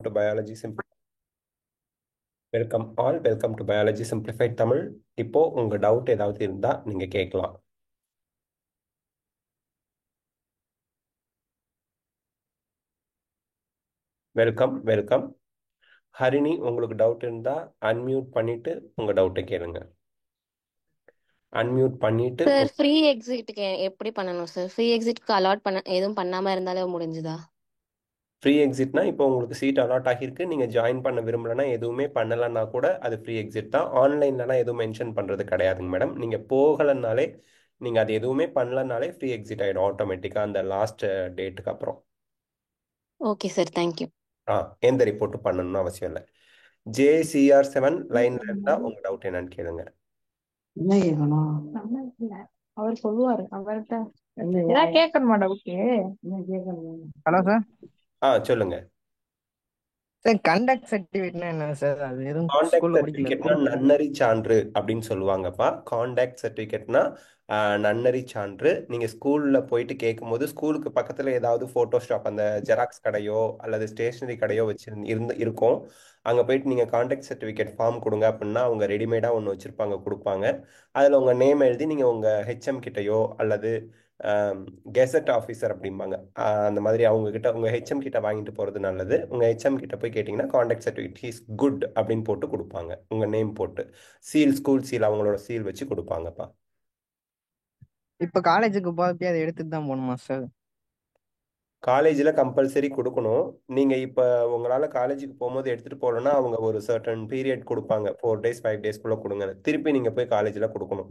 to Biology welcome all welcome to biology simplified Tamil. இப்போ உங்க doubt ஏதாவது இருந்தா நீங்க கேட்கலாம். Welcome welcome. ஹரிணி, உங்களுக்கு டவுட் இருந்தா அன்மியூட் பண்ணிட்டு உங்க டவுட்டை கேளுங்க. அன்மியூட் பண்ணிட்டு சார் ஃப்ரீ எக்ஸிட்க்கு எப்படி பண்ணணும் சார்? ஃப்ரீ எக்ஸிட்க்கு அலாட் பண்ண எதுவும் பண்ணாம இருந்தாலே முடிஞ்சுதா? ஃப்ரீ எக்ஸிட்னா இப்போ உங்களுக்கு சீட் அலாட் ஆகியிருக்கு, நீங்க ஜாயின் பண்ண விரும்பலன்னா எதுவுமே பண்ணலன்னா கூட அது ஃப்ரீ எக்ஸிட் தான். ஆன்லைன்லலாம் எதுவும் மென்ஷன் பண்றது கிடையாதுங்க மேடம். நீங்க போகலனாலே, நீங்க அது எதுவுமே பண்ணலனாலே ஃப்ரீ எக்ஸிட் ஆயிடும் ஆட்டோமேட்டிக்கா அந்த லாஸ்ட் டேட்டுக்கு அப்புறம். Okay sir, thank you. ஆ, எந்த ரிப்போர்ட்டும் பண்ணணும்னு அவசியம் இல்லை. JCR7 லைன்ல இருந்தா உங்க டவுட் என்னன்னு கேளுங்க. என்ன கேட்கணும்? அவர் சொல்லுவாரு அவர்கிட்ட ஏதாவது கேட்கணுமா டவுட்டு? என்ன கேட்கணும்? Hello sir. சொல்லுங்க. சார் கண்டக்ட் சர்டிஃபிகேட்னா என்ன சார்? அது எதுவும் காண்டாக்ட் ஸ்கூல்ல படிக்கல. சர்டிஃபிகேட்னா நன்னறி சான்று அப்படின்னு சொல்லுவாங்கப்பா. காண்டாக்ட் சர்டிஃபிகேட்னா நன்னறி சான்று. நீங்க ஸ்கூல்ல போயிட்டு கேட்கும்போது ஸ்கூலுக்கு பக்கத்துல ஏதாவது போட்டோ ஷாப், அந்த ஜெராக்ஸ் கடையோ அல்லது ஸ்டேஷனரி கடையோ இருக்கும். அங்க போயிட்டு நீங்க காண்டாக்ட் சர்டிஃபிகேட் ஃபார்ம் கொடுங்க அப்படின்னா அவங்க ரெடிமேடா ஒன்று வச்சிருப்பாங்க, கொடுப்பாங்க. அதுல உங்க நேம் எழுதி நீங்க உங்க ஹெச்எம் கிட்டயோ அல்லது கெசட் ஆஃபீஸர் அப்படிம்பாங்க, அந்த மாதிரி அவங்க கிட்ட, உங்க ஹெச்எம் கிட்ட வாங்கிட்டு போறது நல்லது. உங்க ஹெச்எம் கிட்ட போய் கேட்டிங்கன்னா காண்டாக்ட் சர்டிஃபிகேட் இஸ் குட் அப்படின்னு போட்டு கொடுப்பாங்க, உங்க நேம் போட்டு. சீல், ஸ்கூல் சீல், அவங்களோட சீல் வச்சு கொடுப்பாங்கப்பா. இப்ப காலேஜுக்கு போறப்ப அதை எடுத்துட்டு தான் போகணுமா சார்? காலேஜில் கம்பல்சரி கொடுக்கணும். நீங்கள் இப்போ உங்களால் காலேஜுக்கு போகும்போது எடுத்துகிட்டு போகலன்னா அவங்க ஒரு சர்டன் பீரியட் கொடுப்பாங்க, 4 days 5 daysக்குள்ளே கொடுங்க. திருப்பி நீங்கள் போய் காலேஜில் கொடுக்கணும்.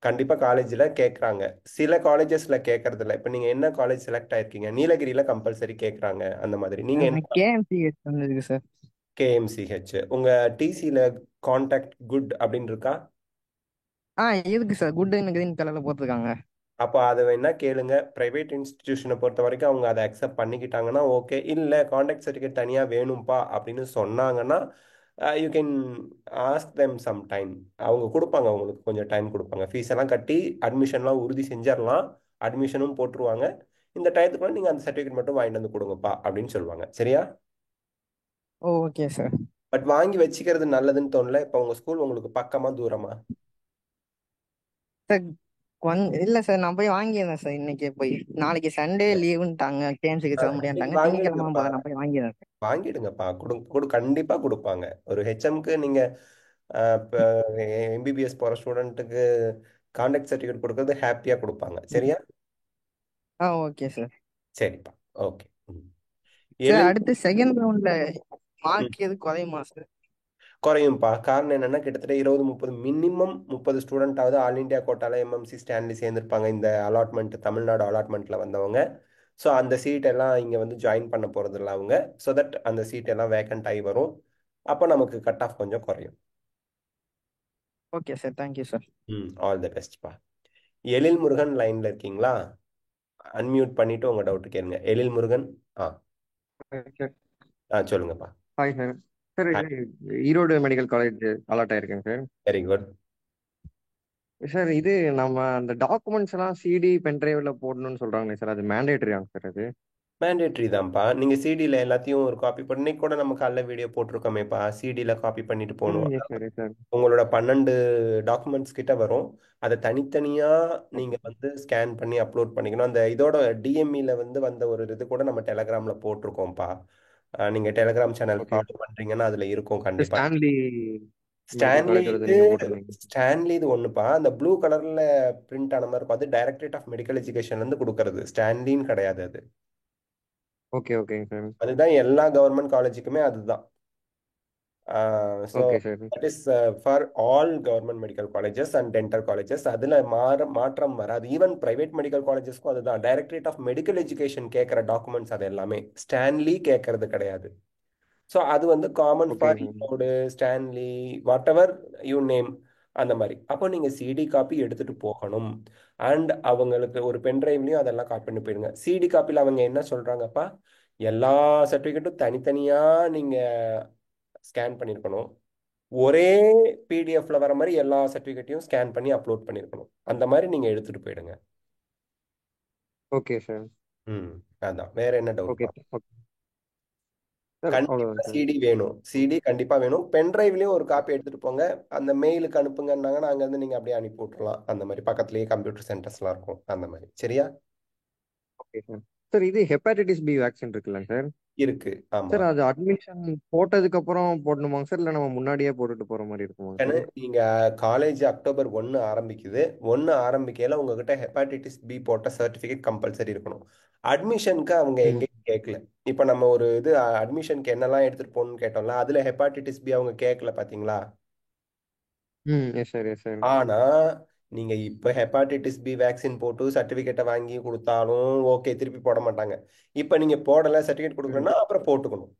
கண்டிப்பாக காலேஜில் கேட்குறாங்க. சில காலேஜஸில் கேட்கறது இல்லை. இப்போ நீங்கள் என்ன காலேஜ் செலக்ட் ஆயிருக்கீங்க? நீலகிரியில் கம்பல்சரி கேட்குறாங்க அந்த மாதிரி. நீங்கள் என்ன? கேஎம்சிஹெச் வந்துருக்கு சார். KMCH. உங்கள் டிசியில் காண்டாக்ட் குட் அப்படின்னு இருக்கா? இருக்கு சார். குட்னு கிரீன் கலர்ல போட்டிருக்காங்க. அப்போ அதை வேணா கேளுங்க. ப்ரைவேட் இன்ஸ்டிடியூஷனை பொறுத்த வரைக்கும் அவங்க அதை அக்செப்ட் பண்ணிக்கிட்டாங்கன்னா ஓகே. இல்லை காண்டாக்ட் சர்டிஃபிகேட் தனியாக வேணும்ப்பா அப்படின்னு சொன்னாங்கன்னா you can ask them some time. அவங்க கொடுப்பாங்க, அவங்களுக்கு கொஞ்சம் டைம் கொடுப்பாங்க. ஃபீஸ் எல்லாம் கட்டி அட்மிஷன்லாம் உறுதி செஞ்சிடலாம், அட்மிஷனும் போட்டுருவாங்க. இந்த டயத்துக்குள்ள நீங்கள் அந்த சர்டிஃபிகேட் மட்டும் வாங்கிட்டு வந்து கொடுங்கப்பா அப்படின்னு சொல்லுவாங்க. சரியா? Okay sir. பட் வாங்கி வச்சுக்கிறது நல்லதுன்னு தோணல. இப்போ உங்கள் ஸ்கூல் உங்களுக்கு பக்கமா தூரமா? சார் இல்ல சார், நான் போய் வாங்கிடுறேன் சார். இன்னைக்கே போய், நாளைக்கு சண்டே லீவுன்ட்டாங்க, கேஎம்சிக்கு சொல்ல இன்னைக்கு முடியாட்டாங்க. திங்கக்கிழமை வாங்கிடுங்கப்பா. போல நான் போய் வாங்கிடுறேன் சார். வாங்கிடுங்கப்பா. கண்டிப்பா கொடுப்பாங்க. ஒரு ஹெச்எம்க்கு நீங்க இப்போ MBBS போற ஸ்டூடெண்ட்டுக்கு காண்டாக்ட் சர்டிஃபிகேட் கொடுக்கறது ஹாப்பியா கொடுப்பாங்க. சரியா? Okay sir. சரிப்பா. ஓகே. சார் எழில். அடுத்து செகண்ட் ரவுண்ட்ல ம், மார்க் எது குறையுமா சார்? குறையும்ப்பா. காரணம் என்னன்னா கிட்டத்தட்ட 20-30, மினிமம் 30 ஸ்டூடெண்ட் ஆல் இந்தியா கோட்டால MMC ஸ்டான்லி சேர்ந்திருப்பாங்க இந்த அலாட்மெண்ட், தமிழ்நாடு அலாட்மெண்ட்ல வந்தவங்க. ஸோ அந்த சீட் எல்லாம் இங்க வந்து ஜாயின் பண்ண போறது இல்லை அவங்க. ஸோ தட் அந்த சீட் எல்லாம் வேக்கண்ட் ஆகி வரும். அப்போ நமக்கு கட் ஆஃப் கொஞ்சம் குறையும். Okay sir, thank you sir. All the பெஸ்ட்ப்பா. எழில் முருகன் லைன்ல இருக்கீங்களா? அன்மியூட் பண்ணிட்டு உங்க டவுட் கேளுங்க. எழில் முருகன். ஆ சார். சொல்லுங்கப்பா. Hi sir. சார் இது ஈரோடு மெடிக்கல் காலேஜ் அலாட் ஆயிருக்கேங்க சார். Very good. சார் இது நம்ம அந்த டாக்குமெண்ட்ஸ் எல்லாம் சிடி பென்ட்ரைவ்ல போடணும்னு சொல்றாங்களே சார், அது மேண்டேட்டரியாங்க சார் அது? மேண்டேட்ரி தான்ப்பா. நீங்க சிடியில் எல்லாத்தையும் ஒரு காப்பி பண்ணி கூட நம்ம காலைல வீடியோ போட்டிருக்கோமேப்பா. சிடியில் காப்பி பண்ணிட்டு போகணும். Yes sir, yes sir. உங்களோட 12 டாக்குமெண்ட்ஸ் கிட்ட வரும். அதை தனித்தனியா நீங்க வந்து ஸ்கேன் பண்ணி அப்லோட் பண்ணிக்கணும். அந்த இதோட டிஎம்இல வந்து வந்த ஒரு இது கூட நம்ம டெலகிராம்ல போட்டிருக்கோம்ப்பா. நீங்க டெலகிராம் சேனல் ஓகே. ஃபாலோ பண்றீங்கன்னா அதுல இருக்கும் கண்டிப்பா. ஸ்டான்லி மெடிக்கல் ஸ்டான்லி காலேஜோட இது நீங்க போட்டிருந்தீங்க. ஸ்டான்லி இது ஒண்ணுப்பா. அந்த ப்ளூ கலர்ல பிரிண்ட் ஆன மாதிரி இருக்கும். அது டைரக்டரேட் ஆஃப் மெடிக்கல் எஜுகேஷன்ல இருந்து கொடுக்கறது. ஸ்டான்லின்னு கிடையாது அது. ஓகே, ஓகேங்க சார். அதுதான் எல்லா கவர்மெண்ட் காலேஜுக்குமே அதுதான். So okay sir. That is for all government medical colleges and dental colleges. அதில் மாற்றம் வராது. ஈவன் பிரைவேட் மெடிக்கல் காலேஜஸ்க்கும் அதுதான். டைரக்டரேட் ஆஃப் மெடிக்கல் எஜுகேஷன் கேட்குற டாக்குமெண்ட்ஸ் அது எல்லாமே ஸ்டான்லி கேட்கறது கிடையாது. ஸோ அது வந்து காமன் ஃபார் ஓகேங்க sir. Erode, Stanley, what ever you name, அந்த மாதிரி. அப்போ நீங்கள் சிடி காப்பி எடுத்துட்டு போகணும். அண்ட் அவங்களுக்கு ஒரு பென்ட்ரைவ்லையும் அதெல்லாம் காப்பி பண்ணி போயிடுங்க. சிடி காப்பியில் அவங்க என்ன சொல்கிறாங்கப்பா, எல்லா சர்டிஃபிகேட்டும் தனித்தனியாக நீங்கள் ஸ்கேன் பண்ணியிருக்கணும். ஒரே பிடிஎஃப்ல வர மாதிரி எல்லா சர்டிஃபிகேட்டையும் ஸ்கேன் பண்ணி அப்லோட் பண்ணியிருக்கணும். அந்த மாதிரி நீங்கள் எடுத்துகிட்டு போயிடுங்க. Okay sir. ம் அதான். வேற என்ன ஓகே, டவுட்ப்பா? ஓகே. சார் கண்டிப்பா அவ்வளோதான் சார். சிடி வேணும், சிடி கண்டிப்பா வேணும். பென்டிரைவ்லயும் ஒரு காப்பி எடுத்துட்டு போங்க. அந்த மெயிலுக்கு அனுப்புங்கன்னாங்கன்னா அங்க இருந்து நீங்க அப்படியே அனுப்பி விட்டுறலாம். அந்த மாதிரி பக்கத்துலயே கம்ப்யூட்டர் சென்டர்ஸ்லாம் இருக்கும் அந்த மாதிரி. சரியா? Okay sir. சார் இது ஹெப்பாட்டிட்டிஸ் பி வேக்சின் இருக்குல்ல சார்? இருக்கு. ஆமா. சார் அது அட்மிஷன் போட்டதுக்கு அப்புறம் போடணுமாங்க சார், இல்லை நம்ம முன்னாடியே போட்டுட்டு போற மாதிரி இருக்குமாங்க ஏன்னா சார்? நீங்க காலேஜ் அக்டோபர் 1 ஆரம்பிக்குது. 1 ஆரம்பிக்கையில உங்ககிட்ட ஹெப்பாட்டிட்டிஸ் பி போட்ட சர்டிபிகேட் கம்பல்சரி இருக்கணும். அட்மிஷனுக்கு அவங்க ம். எங்கேயும் கேட்கல. இப்போ நம்ம ஒரு இது அட்மிஷனுக்கு என்னெல்லாம் எடுத்துட்டு போகணும்னு கேட்டோம்ல, அதுல ஹெப்பாட்டிட்டிஸ் பி அவங்க கேட்கல பாத்தீங்களா? ம். Yes sir, yes sir. ஆனா நீங்க இப்ப ஹெப்பாட்டிட்டிஸ் பி வேக்சின் போட்டு சர்டிபிகேட்டை வாங்கி கொடுத்தாலும் ஓகே, திருப்பி போட மாட்டாங்க. இப்ப நீங்க போடல சர்டிபிகேட் ம். கொடுக்கலன்னா அப்புறம் போட்டுக்கணும்.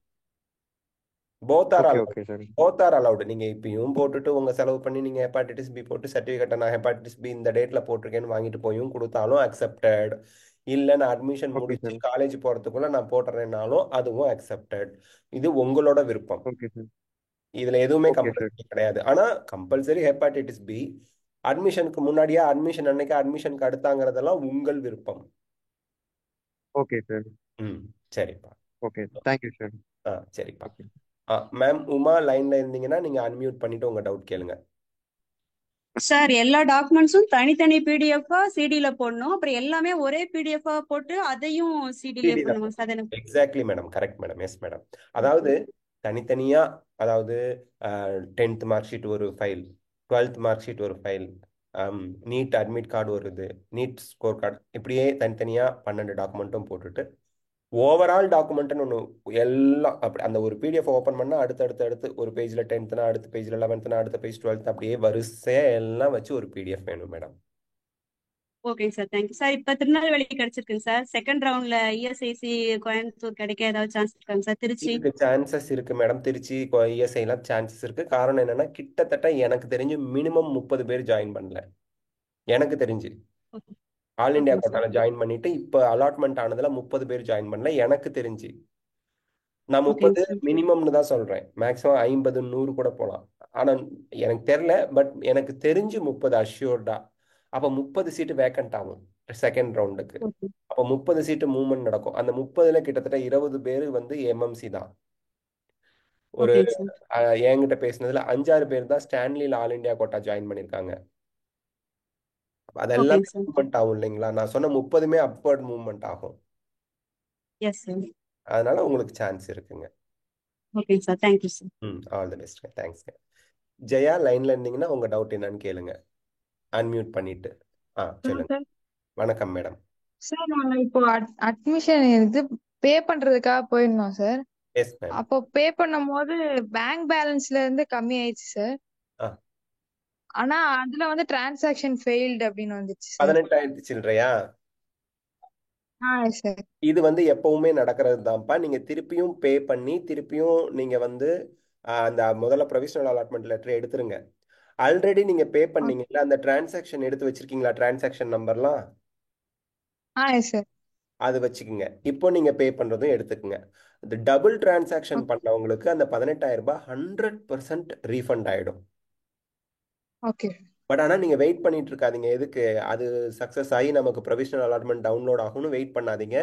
Both are okay, allowed. Okay sir. Both are allowed. நீங்க இப்பயும் போட்டுட்டு உங்க செலவு பண்ணி நீங்க ஹெப்பாட்டிட்டிஸ் பி போட்டு சர்டிபிகேட்டை நான் ஹெப்பாட்டிட்டிஸ் பி இந்த டேட்ல போட்டிருக்கேன்னு வாங்கிட்டு போயும் கொடுத்தாலும் அக்செப்டட். இல்ல நான் அட்மிஷன் ஓகே முடிச்சு சார். காலேஜ் போறதுக்குள்ள நான் போட்டுறேன்னாலும் அதுவும் அக்செப்டட். இது உங்களோட விருப்பம். Okay sir. இதுல எதுவுமே ஓகே சார். கம்பல்சரி கிடையாது. ஆனா கம்பல்சரி ஹெப்பாட்டிட்டிஸ் பி அட்மிஷனுக்கு முன்னாடியா அட்மிஷன் அன்னைக்கு அட்மிஷனுக்கு அடுத்தாங்கிறதெல்லாம் உங்கள் விருப்பம். Okay sir. ம். சரிப்பா. ஓகே. Thank you sir. சரிப்பா. ஓகே. மேம் உமா லைன்ல இருந்தீங்கன்னா நீங்க அன்மியூட் பண்ணிட்டு உங்க டவுட் கேளுங்க. சார் எல்லா டாக்குமெண்ட்ஸும் தனித்தனி பிடிஎஃபா சிடில போடணும், அப்புறம் எல்லாமே ஒரே பிடிஎஃபா போட்டு அதையும் சிடிலே பிடி தான். போடணுமா சார்? அது எனக்கு exactly madam, correct madam, yes madam. அதாவது தனித்தனியா, அதாவது 10th மார்க் ஷீட் ஒரு ஃபைல், 12th மார்க் ஷீட் ஒரு ஃபைல், நீட் அட்மிட் கார்டு ஒரு இது, நீட் ஸ்கோர் கார்டு, இப்படியே தனித்தனியா 12 டாக்குமெண்ட்டும் போட்டுட்டு ஓவரால் டாக்குமெண்ட்னு ஒன்று எல்லாம் அப்படி அந்த ஒரு பிடிஎஃப் ஓப்பன் பண்ணால் அடுத்து ஒரு பேஜில் 10th அடுத்த பேஜில் 11th அடுத்த பேஜ் 12th அப்படியே வரிசையாக எல்லாம் வச்சு ஒரு பிடிஎஃப் வேணும் மேடம். ஓகேங்க சார், தேங்க்யூ சார். இப்ப திருநெல்வேலி கிடைச்சிருக்குங்க சார். செகண்ட் ரவுண்ட்ல இஎஸ்ஐசி கோயம்புத்தூர் கிடைக்க ஏதாவது சான்ஸ் இருக்காங்க சார்? திருச்சி? இதுக்கு சான்சஸ் இருக்கு மேடம். திருச்சி இஎஸ்ஐலாம் சான்சஸ் இருக்கு. காரணம் என்னன்னா கிட்டத்தட்ட எனக்கு தெரிஞ்சு மினிமம் 30 பேர் ஜாயின் பண்ணல. எனக்கு தெரிஞ்சு ஓகே. ஆல் இண்டியா ஓகேங்க சார். கோட்டால ஜாயின் பண்ணிட்டு இப்போ அலாட்மெண்ட் ஆனதுல 30 பேர் ஜாயின் பண்ணல எனக்கு தெரிஞ்சு. நான் ஓகேங்க 30 சார். மினிமம்னு தான் சொல்றேன். மேக்ஸிமம் 50 100 கூட போகலாம். ஆனா எனக்கு தெரியல. பட் எனக்கு தெரிஞ்சு 30 அஷ்யூர்டா. அப்ப 30 சீட்டு வேக்கண்ட் ஆகும் செகண்ட் ரவுண்டுக்கு. ஓகே. அப்ப 30 சீட்டு மூவ்மெண்ட் நடக்கும். அந்த 30ல கிட்டத்தட்ட 20 பேர் வந்து எம்எம்சி தான். ஒரு ஓகேங்க சார். என்கிட்ட பேசினதுல 5-6 பேர் தான் ஸ்டான்லியில் ஆல் இண்டியா கோட்டா ஜாயின் பண்ணியிருக்காங்க. அதெல்லாம் ஓகேங்க சார். மூவ்மெண்ட் ஆகும் இல்லைங்களா? நான் சொன்ன 30மே அப்வர்ட் மூவ்மெண்ட் ஆகும். Yes sir. அதனால உங்களுக்கு சான்ஸ் இருக்குங்க. ஓகேங்க sir, thank you sir. All the best. தேங்க்ஸ்ங்க. ஜெயா லைன்ல இருந்தீங்கன்னா உங்க டவுட் என்னன்னு கேளுங்க. அன்மியூட் பண்ணிட்டு. சொல்லுங்க. சார் வணக்கம் மேடம். சார் நாங்க இப்போ அட்மிஷன் இது பே பண்றதுக்காக போயிருந்தோம் சார். Yes ma'am. அப்போ பே பண்ணும்போது பேங்க் பேலன்ஸ்ல இருந்து கம்மி ஆயிடுச்சு சார். ஆனா அதுல வந்து டிரான்சாக்ஷன் ஃபெயில்டு அப்படின்னு வந்துச்சு சார். 18,000 சில்லறையா? சார் இது வந்து எப்பவுமே நடக்கிறது தான்ப்பா. நீங்க திருப்பியும் பே பண்ணி திருப்பியும் நீங்க வந்து அந்த முதல்ல ப்ரொவிஷனல் அலாட்மெண்ட் லெட்டர் எடுத்துருங்க. ஆல்ரெடி நீங்க பே பண்ணீங்கல்ல, அந்த டிரான்சாக்ஷன் எடுத்து வச்சிருக்கீங்களா? டிரான்சாக்ஷன் நம்பர்லாம் சார். அது வச்சுக்கோங்க. இப்போ நீங்க பே பண்றதும் எடுத்துக்கோங்க. இந்த டபுள் டிரான்சாக்ஷன் பண்ணவங்களுக்கு அந்த 18,000 ரூபாய் 100% ரீஃபண்ட் ஆயிடும். ஓகே. பட் ஆனால் நீங்கள் வெயிட் பண்ணிட்டு இருக்காதீங்க. எதுக்கு? அது சக்ஸஸ் ஆகி நமக்கு ப்ரொவிஷனல் அலாட்மெண்ட் டவுன்லோட் ஆகும்னு வெயிட் பண்ணாதீங்க.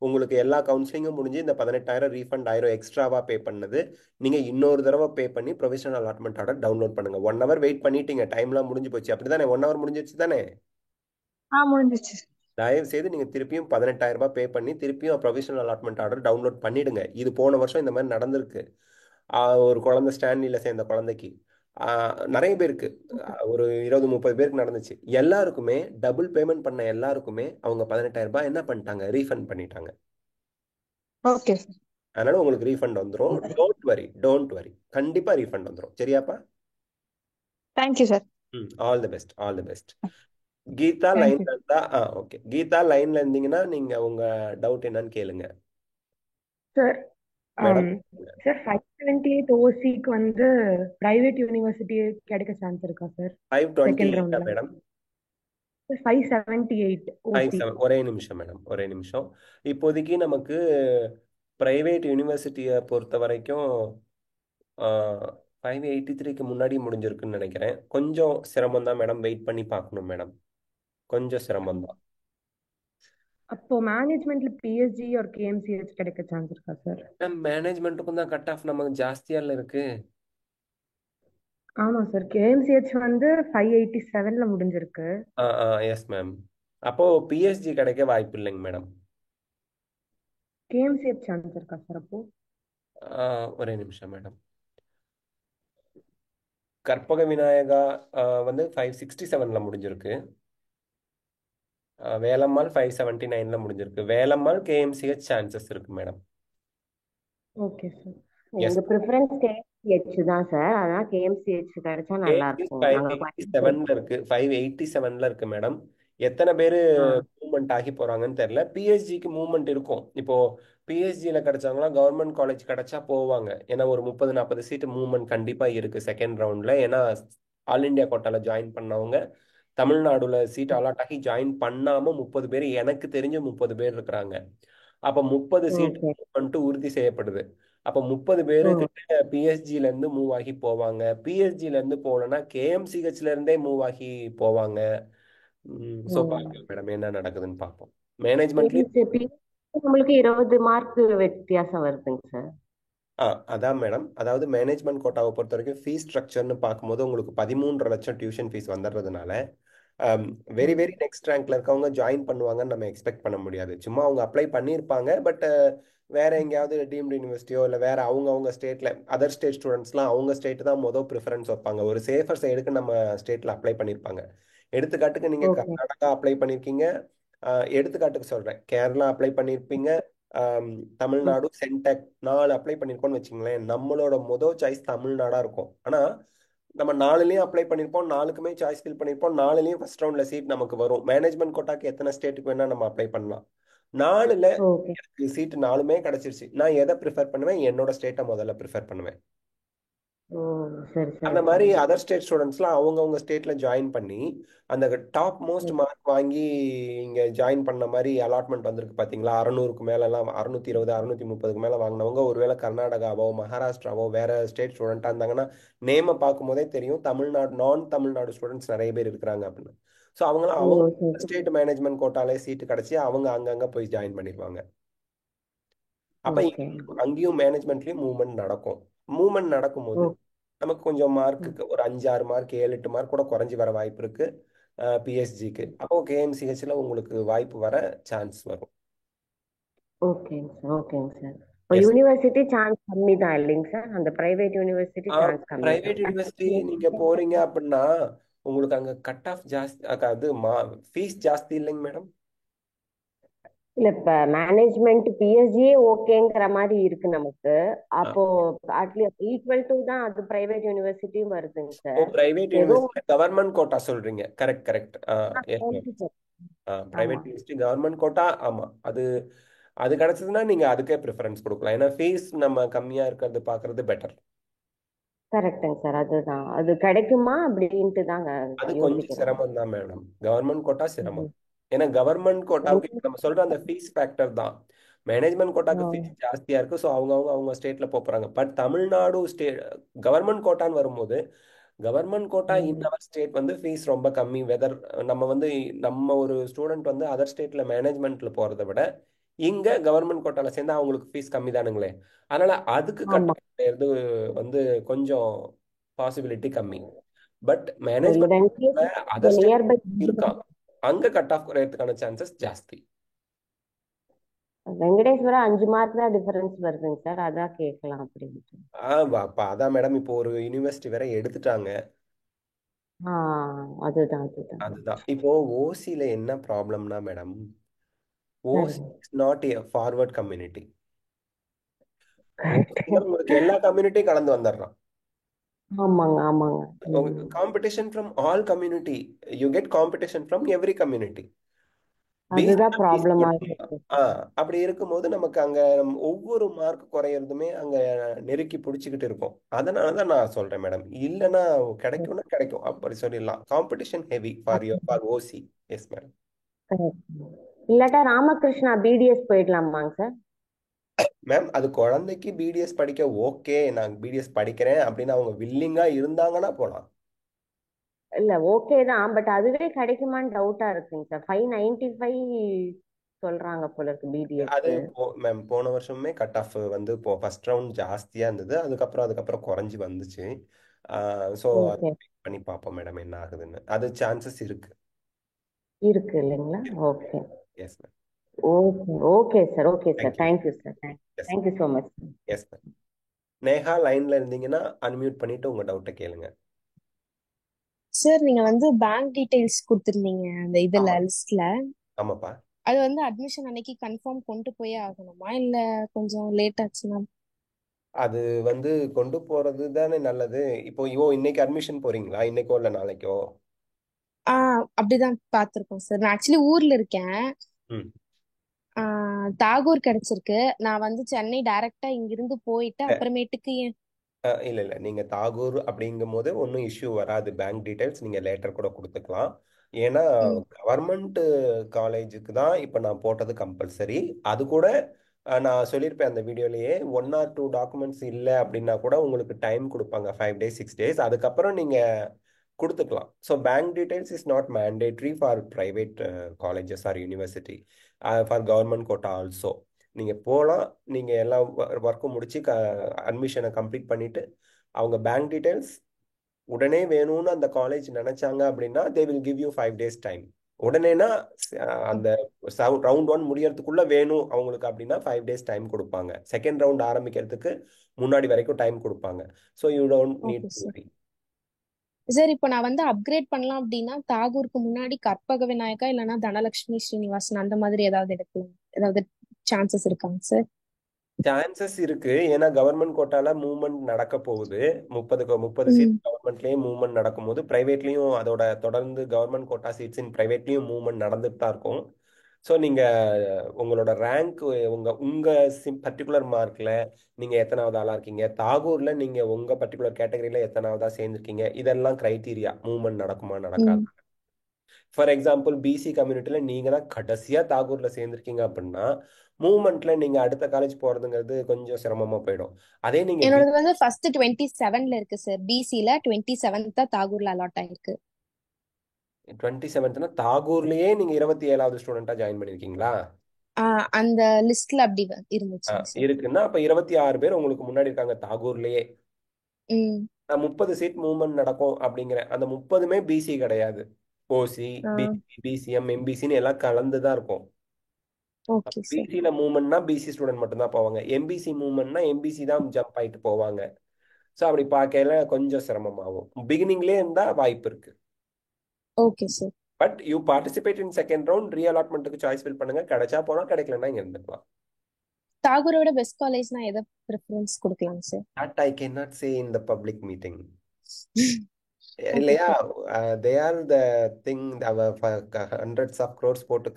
உங்களுக்கு எல்லா கவுன்சிலிங்கும் முடிஞ்சு இந்த 18,000 ரீஃபண்ட் ஆயிரும். எக்ஸ்ட்ராவாக பே பண்ணது நீங்கள் இன்னொரு தடவை பே பண்ணி ப்ரொவிஷனல் அலாட்மெண்ட் ஆர்டர் டவுன்லோட் பண்ணுங்க. 1 hour வெயிட் பண்ணிட்டீங்க, டைம்லாம் முடிஞ்சு போச்சு, அப்படி தானே? 1 hour முடிஞ்சிருச்சு தானே? முடிஞ்சிச்சு. தயவு செய்து நீங்கள் திருப்பியும் 18,000 ரூபாய் பே பண்ணி திருப்பியும் ப்ரொவிஷனல் அலாட்மெண்ட் ஆர்டர் டவுன்லோட் பண்ணிடுங்க. இது போன வருஷம் இந்த மாதிரி நடந்திருக்கு. ஒரு குழந்தை ஸ்டான்லியில் சேர்ந்த குழந்தைக்கு நிறைய பேருக்கு ஒரு 20-30 பேருக்கு நடந்துச்சு. எல்லாருக்குமே டபுள் பேமெண்ட் பண்ண எல்லாருக்குமே அவங்க 18,000 ரூபாய் என்ன பண்ணிட்டாங்க? ரீஃபண்ட் பண்ணிட்டாங்க. ஓகே. அதனால உங்களுக்கு ரீஃபண்ட் வந்துடும். டோன்ட் வரி, கண்டிப்பா ரீஃபண்ட் வந்துடும். சரியாப்பா? Thank you sir. All the best, all the best. Geetha thank you. லைன்ல இருந்தா ஓகே. கீதா லைன்ல இருந்தீங்கன்னா நீங்க உங்க டவுட் என்னன்னு கேளுங்க சார் மேடம். சார் 578 ஓசிக்கு வந்து பிரைவேட் யூனிவர்சிட்டி கிடைக்க சான்ஸ் இருக்கா சார்? செகண்ட் 528 ரவுண்ட்ல மேடம். 578 ஓசி. ஒரே நிமிஷம் மேடம், ஒரே நிமிஷம். இப்போதைக்கு நமக்கு பிரைவேட் யூனிவர்சிட்டியை பொறுத்த வரைக்கும் 583க்கு முன்னாடி முடிஞ்சிருக்குன்னு நினைக்கிறேன். கொஞ்சம் சிரமம் தான் மேடம். வெயிட் பண்ணி பார்க்கணும் மேடம். கொஞ்சம் சிரமம் தான். அப்போ மேனேஜ்மெண்ட்ல பிஎஸ்ஜி ஒரு கேஎம்சிஹெச் கிடைக்க சான்ஸ் இருக்கா சார்? மேனேஜ்மெண்ட்டுக்கும் தான் கட் ஆஃப் நமக்கு ஜாஸ்தியால இருக்கு. ஆமா சார், கேஎம்சிஹெச் வந்து 587ல முடிஞ்சிருக்கு. Yes ma'am. அப்போ பிஎஸ்ஜி கிடைக்க வாய்ப்பு இல்லைங்க மேடம். கேஎம்சிஹெச் சான்ஸ் இருக்கா சார் அப்போ? ஒரே நிமிஷம் மேடம். கற்பக விநாயகா வந்து 567ல முடிஞ்சிருக்கு. வேலம்மாள் 579ல முடிஞ்சிருக்கு. வேலம்மாள் கேஎம்சிஹெச் சான்சஸ் இருக்கு மேடம். Okay sir. எஸ் எங்க ப்ரிஃபரன்ஸ் கேஎம்சிஹெச் தான் சார். அதான் கேஎம்சிஹெச் கிடைச்சா நல்லா இருக்கும். நாங்க 587ல இருக்கு. 587ல இருக்கு மேடம். எத்தனை பேரு மூவ்மெண்ட் ஆகி போறாங்கன்னு தெரியல. பிஎஸ்ஜிக்கு மூவ்மெண்ட் இருக்கும். இப்போ பிஎஸ்ஜியில் கிடைச்சவங்களாம் கவர்மெண்ட் காலேஜ் கிடைச்சா போவாங்க. ஏன்னா ஒரு 30-40 சீட்டு மூவ்மெண்ட் கண்டிப்பா இருக்கு செகண்ட் ரவுண்ட்ல. ஏன்னா ஆல் இண்டியா கோட்டால ஜாயின் பண்ணவங்க தமிழ்நாடுல சீட் அலாட் ஆகி ஜாயின் பண்ணாம 30 பேர், எனக்கு தெரிஞ்சு 30 பேர் இருக்கிறாங்க. அப்ப 30 சீட் வந்துட்டு உறுதி செய்யப்படுது. அப்ப 30 பேரு கிட்ட பிஎஸ்ஜில இருந்து மூவ் ஆகி போவாங்க. பிஎஸ்ஜில இருந்து போகலன்னா கேஎம்சிஹெச்ல இருந்தே மூவ் ஆகி போவாங்க. சோ பாக்கலாம் மேடம் என்ன நடக்குதுன்னு பார்ப்போம். மேனேஜ்மெண்ட்லயும் நம்மளுக்கு 20 மார்க் வித்தியாசம் வருதுங்க சார். அதான் மேடம். அதாவது மேனேஜ்மெண்ட் கோட்டாவை பொறுத்த வரைக்கும் ஃபீஸ் ஸ்ட்ரக்சர்னு பார்க்கும்போது உங்களுக்கு 13.5 லட்சம் டியூஷன் ஃபீஸ் வந்துடுறதுனால வெரி வெரி நெக்ஸ்ட் ரேங்க்ல இருக்கவங்க ஜாயின் பண்ணுவாங்கன்னு நம்ம எக்ஸ்பெக்ட் பண்ண முடியாது. சும்மா அவங்க அப்ளை பண்ணியிருப்பாங்க. பட் வேற எங்கேயாவது டீம்டு யூனிவர்சிட்டியோ இல்லை வேற அவங்க ஸ்டேட்ல அதர் ஸ்டேட் ஸ்டூடெண்ட்ஸ்லாம் அவங்க ஸ்டேட் தான் மொதல் ப்ரிஃபரன்ஸ் வைப்பாங்க. ஒரு சேஃபர் சைடுக்கு நம்ம ஸ்டேட்ல அப்ளை பண்ணியிருப்பாங்க. எடுத்துக்காட்டுக்கு நீங்க கர்நாடகா அப்ளை பண்ணியிருக்கீங்க. எடுத்துக்காட்டுக்கு சொல்றேன், கேரளா அப்ளை பண்ணியிருப்பீங்க. தமிழ்நாடு சென்டெக் 4 அப்ளை பண்ணியிருக்கோம்னு வச்சுங்களேன். நம்மளோட மொதல் சாய்ஸ் தமிழ்நாடா இருக்கும். ஆனா நம்ம 4லயும் அப்ளை பண்ணியிருப்போம், 4க்குமே சாய்ஸ் ஃபில் பண்ணியிருப்போம், 4லயும் ஃபர்ஸ்ட் ரவுண்ட்ல சீட் நமக்கு வரும். மேனேஜ்மெண்ட் கோட்டாக்கு எத்தனை ஸ்டேட்டுக்கு வேணா நம்ம அப்ளை பண்ணலாம். 4ல எனக்கு சீட் 4மே கிடைச்சிருச்சு. நான் எதை ப்ரிஃபர் பண்ணுவேன்? என்னோட ஸ்டேட்டை முதல்ல ப்ரிஃபர் பண்ணுவேன். அந்த மாதிரி அதர் ஸ்டேட் ஸ்டூடெண்ட்ஸ்லாம் அவங்கவுங்க ஸ்டேட்ல ஜாயின் பண்ணி அந்த டாப் மோஸ்ட் மார்க் வாங்கி இங்க ஜாயின் பண்ண மாதிரி அலாட்மெண்ட் வந்திருக்கு பாத்தீங்களா? 600க்கு மேலாம் 620 630க்கு மேல வாங்கினவங்க ஒருவேளை கர்நாடகாவோ மகாராஷ்டிராவோ வேற ஸ்டேட் ஸ்டூடெண்டா இருந்தாங்கன்னா நேம பார்க்கும் போதே தெரியும் தமிழ்நாடு நான் தமிழ்நாடு ஸ்டூடெண்ட்ஸ் நிறைய பேர் இருக்கிறாங்க அப்படின்னு. ஸோ அவங்களாம் அவங்க ஸ்டேட் மேனேஜ்மெண்ட் கோட்டாலே சீட்டு கிடைச்சி அவங்க அங்கங்க போய் ஜாயின் பண்ணிடுவாங்க. அப்ப அங்கேயும் மேனேஜ்மெண்ட்லயும் மூவ்மெண்ட் நடக்கும். மூவ்மெண்ட் நடக்கும்போது நமக்கு கொஞ்சம் மார்க்குக்கு ஒரு 5-6 மார்க் 7-8 மார்க் கூட குறைஞ்சி வர வாய்ப்பு இருக்கு பிஎஸ்ஜிக்கு. அப்போ கேஎம்சிஹெச்ல உங்களுக்கு வாய்ப்பு வர சான்ஸ் வரும். ஓகேங்க சார், ஓகேங்க சார். யூனிவர்சிட்டி சான்ஸ் கம்மி தான் இல்லைங்க சார்? அந்த பிரைவேட் யூனிவர்சிட்டி சான்ஸ் கம்மி. பிரைவேட் யூனிவர்சிட்டி நீங்க போறீங்க அப்படின்னா உங்களுக்கு அங்க கட் ஆஃப் ஜாஸ்தி, அது ஃபீஸ் ஜாஸ்தி இல்லைங்க மேடம்? இல்ல இப்ப மேனேஜ்மெண்ட் பிஎஸ்ஜியே ஓகேங்கிற மாதிரி இருக்கு நமக்கு. அப்போ அட்லீஸ்ட் ஈக்குவல் டு தான் அது பிரைவேட் யூனிவர்சிட்டியும் வருதுங்க sir. Private university government quota சொல்றீங்க? Correct correct. Private university government quota. ஆமா, அது கிடைச்சதுன்னா நீங்க அதுக்கே ப்ரிஃபரன்ஸ் கொடுக்கலாம். ஏன்னா ஃபீஸ் நம்ம கம்மியா இருக்கிறது பாக்குறது பெட்டர். கரெக்டுங்க சார். அதுதான், அது கிடைக்குமா அப்படின்ட்டு தாங்க. அது கொஞ்சம் சிரமம் தான் மேடம். கவர்மெண்ட் கோட்டா சிரமம். ஏன்னா கவர்மெண்ட் கோட்டாவுக்கு நம்ம சொல்ற அந்த ஃபீஸ் ஃபேக்டர் தான். மேனேஜ்மெண்ட் கோட்டாக்கு ஃபீஸ் ஜாஸ்தியா இருக்கு. ஸோ அவங்க ஸ்டேட்ல போறாங்க. பட் தமிழ்நாடு ஸ்டேட் கவர்மெண்ட் கோட்டான்னு வரும்போது government quota in our state வந்து ஃபீஸ் ரொம்ப கம்மி. வெதர் நம்ம ஒரு ஸ்டூடெண்ட் வந்து அதர் ஸ்டேட்ல மேனேஜ்மெண்ட்ல போறதை விட இங்க கவர்மெண்ட் கோட்டால சேர்ந்தா அவங்களுக்கு ஃபீஸ் கம்மி தானுங்களே. அதனால அதுக்கு கட்டுறது வந்து கொஞ்சம் பாசிபிலிட்டி கம்மி. பட் மேனேஜ்மெண்ட் அதர் ஸ்டேட் இருக்கான், அங்க கட் ஆஃப் குறையறதுக்கான சான்சஸ் ஜாஸ்தி. வெங்கடேஸ்வரா 5 மார்க் தான் டிஃபரன்ஸ் வருதுங்க சார். அதான் கேட்கலாம் அப்படின்ட்டு. அதான் மேடம், இப்போ ஒரு யூனிவர்சிட்டி வேற எடுத்துட்டாங்க. அதுதான் இப்போ ஓசில என்ன ப்ராப்ளம்னா madam, OC is not a forward community. உங்களுக்கு எல்லா கம்யூனிட்டியும் கலந்து வந்துடுறான். ஆமாங்க ஆமாங்க. Competition from all community, you get competition from every community. அதுதான் ப்ராப்ளமா இருக்கு. அப்படி இருக்கும்போது நமக்கு அங்க ஒவ்வொரு மார்க் குறையறதுமே அங்க நெருக்கி பிடிச்சிக்கிட்டு இருக்கும். அதனாலதான் நான் சொல்றேன் மேடம், இல்லைன்னா கிடைக்கும்னா கிடைக்கும் அப்படி சொல்லிடலாம். Competition heavy for OC. Yes madam. இல்லாட்டா ராமகிருஷ்ணா பிடிஎஸ் போயிடலாமாங்க சார்? மேம் அது குழந்தைக்கு பிடிஎஸ் படிக்க ஓகே, நான் பிடிஎஸ் படிக்கிறேன் அப்படின்னு அவங்க வில்லிங்கா இருந்தாங்கன்னா போலாம். இல்ல ஓகே தான், பட் அதுவே கிடைக்குமான்னு டவுட்டா இருக்குங்க சார். 595 சொல்றாங்க போல இருக்கு அது பிடிஎஸ்க்கு. மேம் போன வருஷமே கட் ஆஃப் வந்து இப்போ ஃபர்ஸ்ட் ரவுண்ட் ஜாஸ்தியா இருந்தது, அதுக்கப்புறம் குறைஞ்சி வந்துச்சு. ஸோ அது ஓகே வெயிட் பண்ணி பார்ப்போம் மேடம் என்ன ஆகுதுன்னு. அது சான்சஸ் இருக்கு. இருக்கு இல்லைங்களா? Okay yes ma'am. Okay okay sir. Okay sir. Thank you. Thank you sir. Yes thank you so much. Yes ma'am. Neha லைன்ல இருந்தீங்கன்னா அன்மியூட் பண்ணிட்டு உங்க டவுட்டை கேளுங்க. சார் நீங்க வந்து பேங்க் டீடைல்ஸ் கொடுத்துருந்தீங்க அந்த இதுல ஆமா லிஸ்ட்ல. ஆமாப்பா. அது வந்து அட்மிஷன் அன்னைக்கு கன்ஃபார்ம் கொண்டு போயே ஆகணுமா இல்ல கொஞ்சம் லேட் ஆச்சுன்னா? அது வந்து கொண்டு போறது தானே நல்லது. இப்போ இன்னைக்கு அட்மிஷன் போறீங்களா, இன்னைக்கோ இல்லை நாளைக்கோ? அப்படிதான் பார்த்திருக்கோம் சார். நான் ஆக்சுவலி ஊர்ல இருக்கேன். ம் தாகூர் கிடைச்சிருக்கு. நான் வந்து சென்னை டைரக்டா இங்கிருந்து போயிட்டு அப்புறமேட்டுக்கு இல்லை இல்லை, நீங்கள் தாகூர் அப்படிங்கும் போது ஒன்றும் இஷ்யூ வராது. பேங்க் டீட்டெயில்ஸ் நீங்கள் லேட்டர் கூட கொடுத்துக்கலாம். ஏன்னா கவர்மெண்ட் காலேஜுக்கு தான் இப்போ நான் போட்டது கம்பல்சரி. அது கூட நான் சொல்லியிருப்பேன் அந்த வீடியோலேயே, 1 or 2 டாக்குமெண்ட்ஸ் இல்லை அப்படின்னா கூட உங்களுக்கு டைம் கொடுப்பாங்க 5 days 6 days. அதுக்கப்புறம் நீங்கள் கொடுத்துக்கலாம். So bank details is not mandatory for private colleges or university, for government quota also. நீங்கள் போகலாம். நீங்கள் எல்லா ஒர்க்கும் முடிச்சு அட்மிஷனை கம்ப்ளீட் பண்ணிவிட்டு அவங்க பேங்க் டீட்டெயில்ஸ் உடனே வேணும்னு அந்த காலேஜ் நினைச்சாங்க அப்படின்னா they will give you 5 days time. உடனேனா அந்த ரவுண்ட் 1 முடியறதுக்குள்ள வேணும் அவங்களுக்கு அப்படின்னா 5 days டைம் கொடுப்பாங்க. செகண்ட் ரவுண்ட் ஆரம்பிக்கிறதுக்கு முன்னாடி வரைக்கும் டைம் கொடுப்பாங்க. So you don't need to worry. Sir இப்போ நான் வந்து அப்கிரேட் பண்ணலாம் அப்படின்னா தாகூருக்கு முன்னாடி கற்பக விநாயகா இல்லைன்னா தனலட்சுமி ஸ்ரீனிவாசன் அந்த மாதிரி ஏதாவது எடுக்கலாம், ஏதாவது சான்சஸ் இருக்காங்க சார்? சான்சஸ் இருக்கு. ஏன்னா கவர்மெண்ட் கோட்டால மூவ்மெண்ட் நடக்க போகுது. 30 சீட் கவர்மெண்ட்லயே மூவ்மெண்ட் நடக்கும் போது பிரைவேட்லயும் அதோட தொடர்ந்து கவர்மெண்ட் கோட்டா சீட்ஸ் இன் பிரைவேட்லயும் மூவ்மெண்ட் நடந்துட்டு தான் இருக்கும். ஸோ நீங்க உங்களோட ரேங்க் உங்க உங்க பர்டிகுலர் மார்க்ல நீங்க எத்தனாவது ஆளா இருக்கீங்க, தாகூர்ல நீங்க உங்க பர்டிகுலர் கேட்டகரியில எத்தனாவதா சேர்ந்திருக்கீங்க, இதெல்லாம் கிரைட்டீரியா மூவ்மெண்ட் நடக்குமா நடக்காது. ஃபார் எக்ஸாம்பிள் பிசி கம்யூனிட்டியில் நீங்கள் தான் கடைசியாக தாகூரில் சேர்ந்துருக்கீங்க அப்படின்னா மூவ்மெண்ட்ல நீங்கள் அடுத்த காலேஜ் போகிறதுங்கிறது கொஞ்சம் சிரமமாக போயிடும். அதே நீங்கள் என்னோடது வந்து ஃபர்ஸ்ட் 27ல இருக்கு சார். பிசில 27th தான் தாகூர்ல அலாட் ஆயிருக்கு. 27th தாகூர்லயே நீங்கள் 27வது ஸ்டூடெண்ட்டாக ஜாயின் பண்ணியிருக்கீங்களா? அந்த லிஸ்ட்ல அப்படி இருந்துச்சு இருக்குன்னா அப்போ 26 பேர் உங்களுக்கு முன்னாடி இருக்காங்க தாகூர்லயே. 30 சீட் மூவ்மெண்ட் நடக்கும் அப்படிங்கிற அந்த 30மே பிசி கிடையாது. ஓசி, பிசிஎம், எம்பிசின்னு எல்லாம் கலந்துதான் இருக்கும். பிசில மூவ்மெண்ட்னா பிசி ஸ்டூடெண்ட் மட்டும்தான் போவாங்க. எம்பிசி மூவ்மெண்ட்னா எம்பிசி தான் ஜம்ப் ஆயிட்டு போவாங்க. ஸோ அப்படி பார்க்கல கொஞ்சம் சிரமமாகும். பிகினிங்லேயே இருந்தா வாய்ப்பு இருக்கு. Okay sir. But you participate in second round. ரீஅலாட்மெண்ட்டுக்கு சாய்ஸ் ஃபில் பண்ணுங்க. கிடைச்சா போனா, கிடைக்கலன்னா இங்க இருந்துக்கலாம். தாகூரோட பெஸ்ட் காலேஜ்னா எதை ப்ரிஃபரன்ஸ் கொடுக்கலாம் sir? That I can not say in the public meeting. இல்லையா? They are the thing. Hundreds of crores போட்டு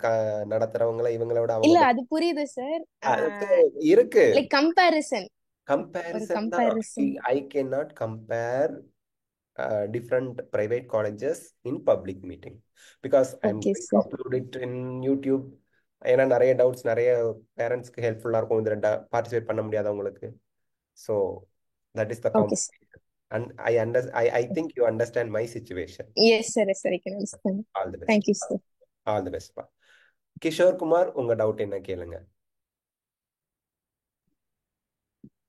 நடத்துறவங்கள இவங்களோட இல்ல அவங்க அது புரியுது சார். இருக்கு லைக் கம்பேரிசன் தான். ஐ can not compare different private colleges in public meeting because I'm going to upload it in YouTube. ஏன்னா நிறைய டவுட்ஸ் நிறைய பேரண்ட்ஸ்க்கு ஹெல்ப்ஃபுல்லா இருக்கும் இதுல பார்ட்டிசிபேட் பண்ண முடியாதவங்களுக்கு. So that is the competition. And I think you understand my situation. Yes sir, yes sir, I can understand. All the best. Thank you sir. All the best pa. Kishore Kumar, உங்க doubt என்ன கேளுங்க.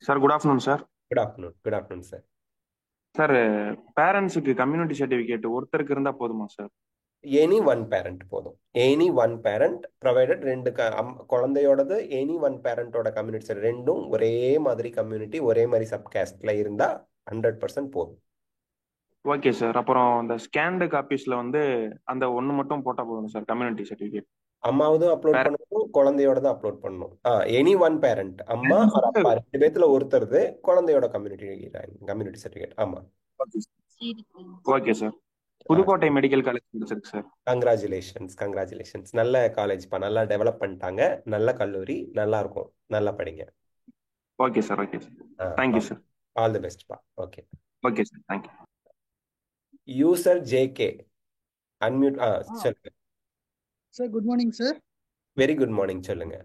Sir good afternoon sir. Good afternoon sir. Sir பேரண்ட்ஸுக்கு community certificate ஒருத்தருக்கு இருந்தா போதுமா sir? Any one parent போதும். Any one parent provided. 2 குழந்தையோடது எனி ஒன் பேரண்டோட கம்யூனிட்டி ரெண்டும் ஒரே மாதிரி கம்யூனிட்டி ஒரே மாதிரி சப்காஸ்ட்ல இருந்தா 100% போதும். Okay sir. அப்புறம் இந்த ஸ்கேன்டு காப்பீஸ்ல வந்து அந்த ஒன்று மட்டும் போட்டா போதும் சார் கம்யூனிட்டி சர்டிஃபிகேட். அம்மாவதும் அப்லோட் பண்ணணும், குழந்தையோட அப்லோட் பண்ணணும். எனி ஒன் பேரண்ட், அம்மா ஒரு அப்பா 2 பேத்துல ஒருத்தருது குழந்தையோட கம்யூனிட்டி சர்டிஃபிகேட். ஆமா okay sir. Pudukkottai medical college முடிச்சிருக்கு சார். கங்க்ராச்சுலேஷன்ஸ். நல்ல காலேஜ்ப்பா, நல்லா டெவலப் பண்ணிட்டாங்க. நல்ல கல்லூரி, நல்லா இருக்கும். நல்லா படிங்க. Okay sir. Okay sir. Thank you sir. All the best பா. Okay okay sir. Thank you. User JK unmute. சொல்லுங்க sir. Good morning sir. Very good morning. சொல்லுங்க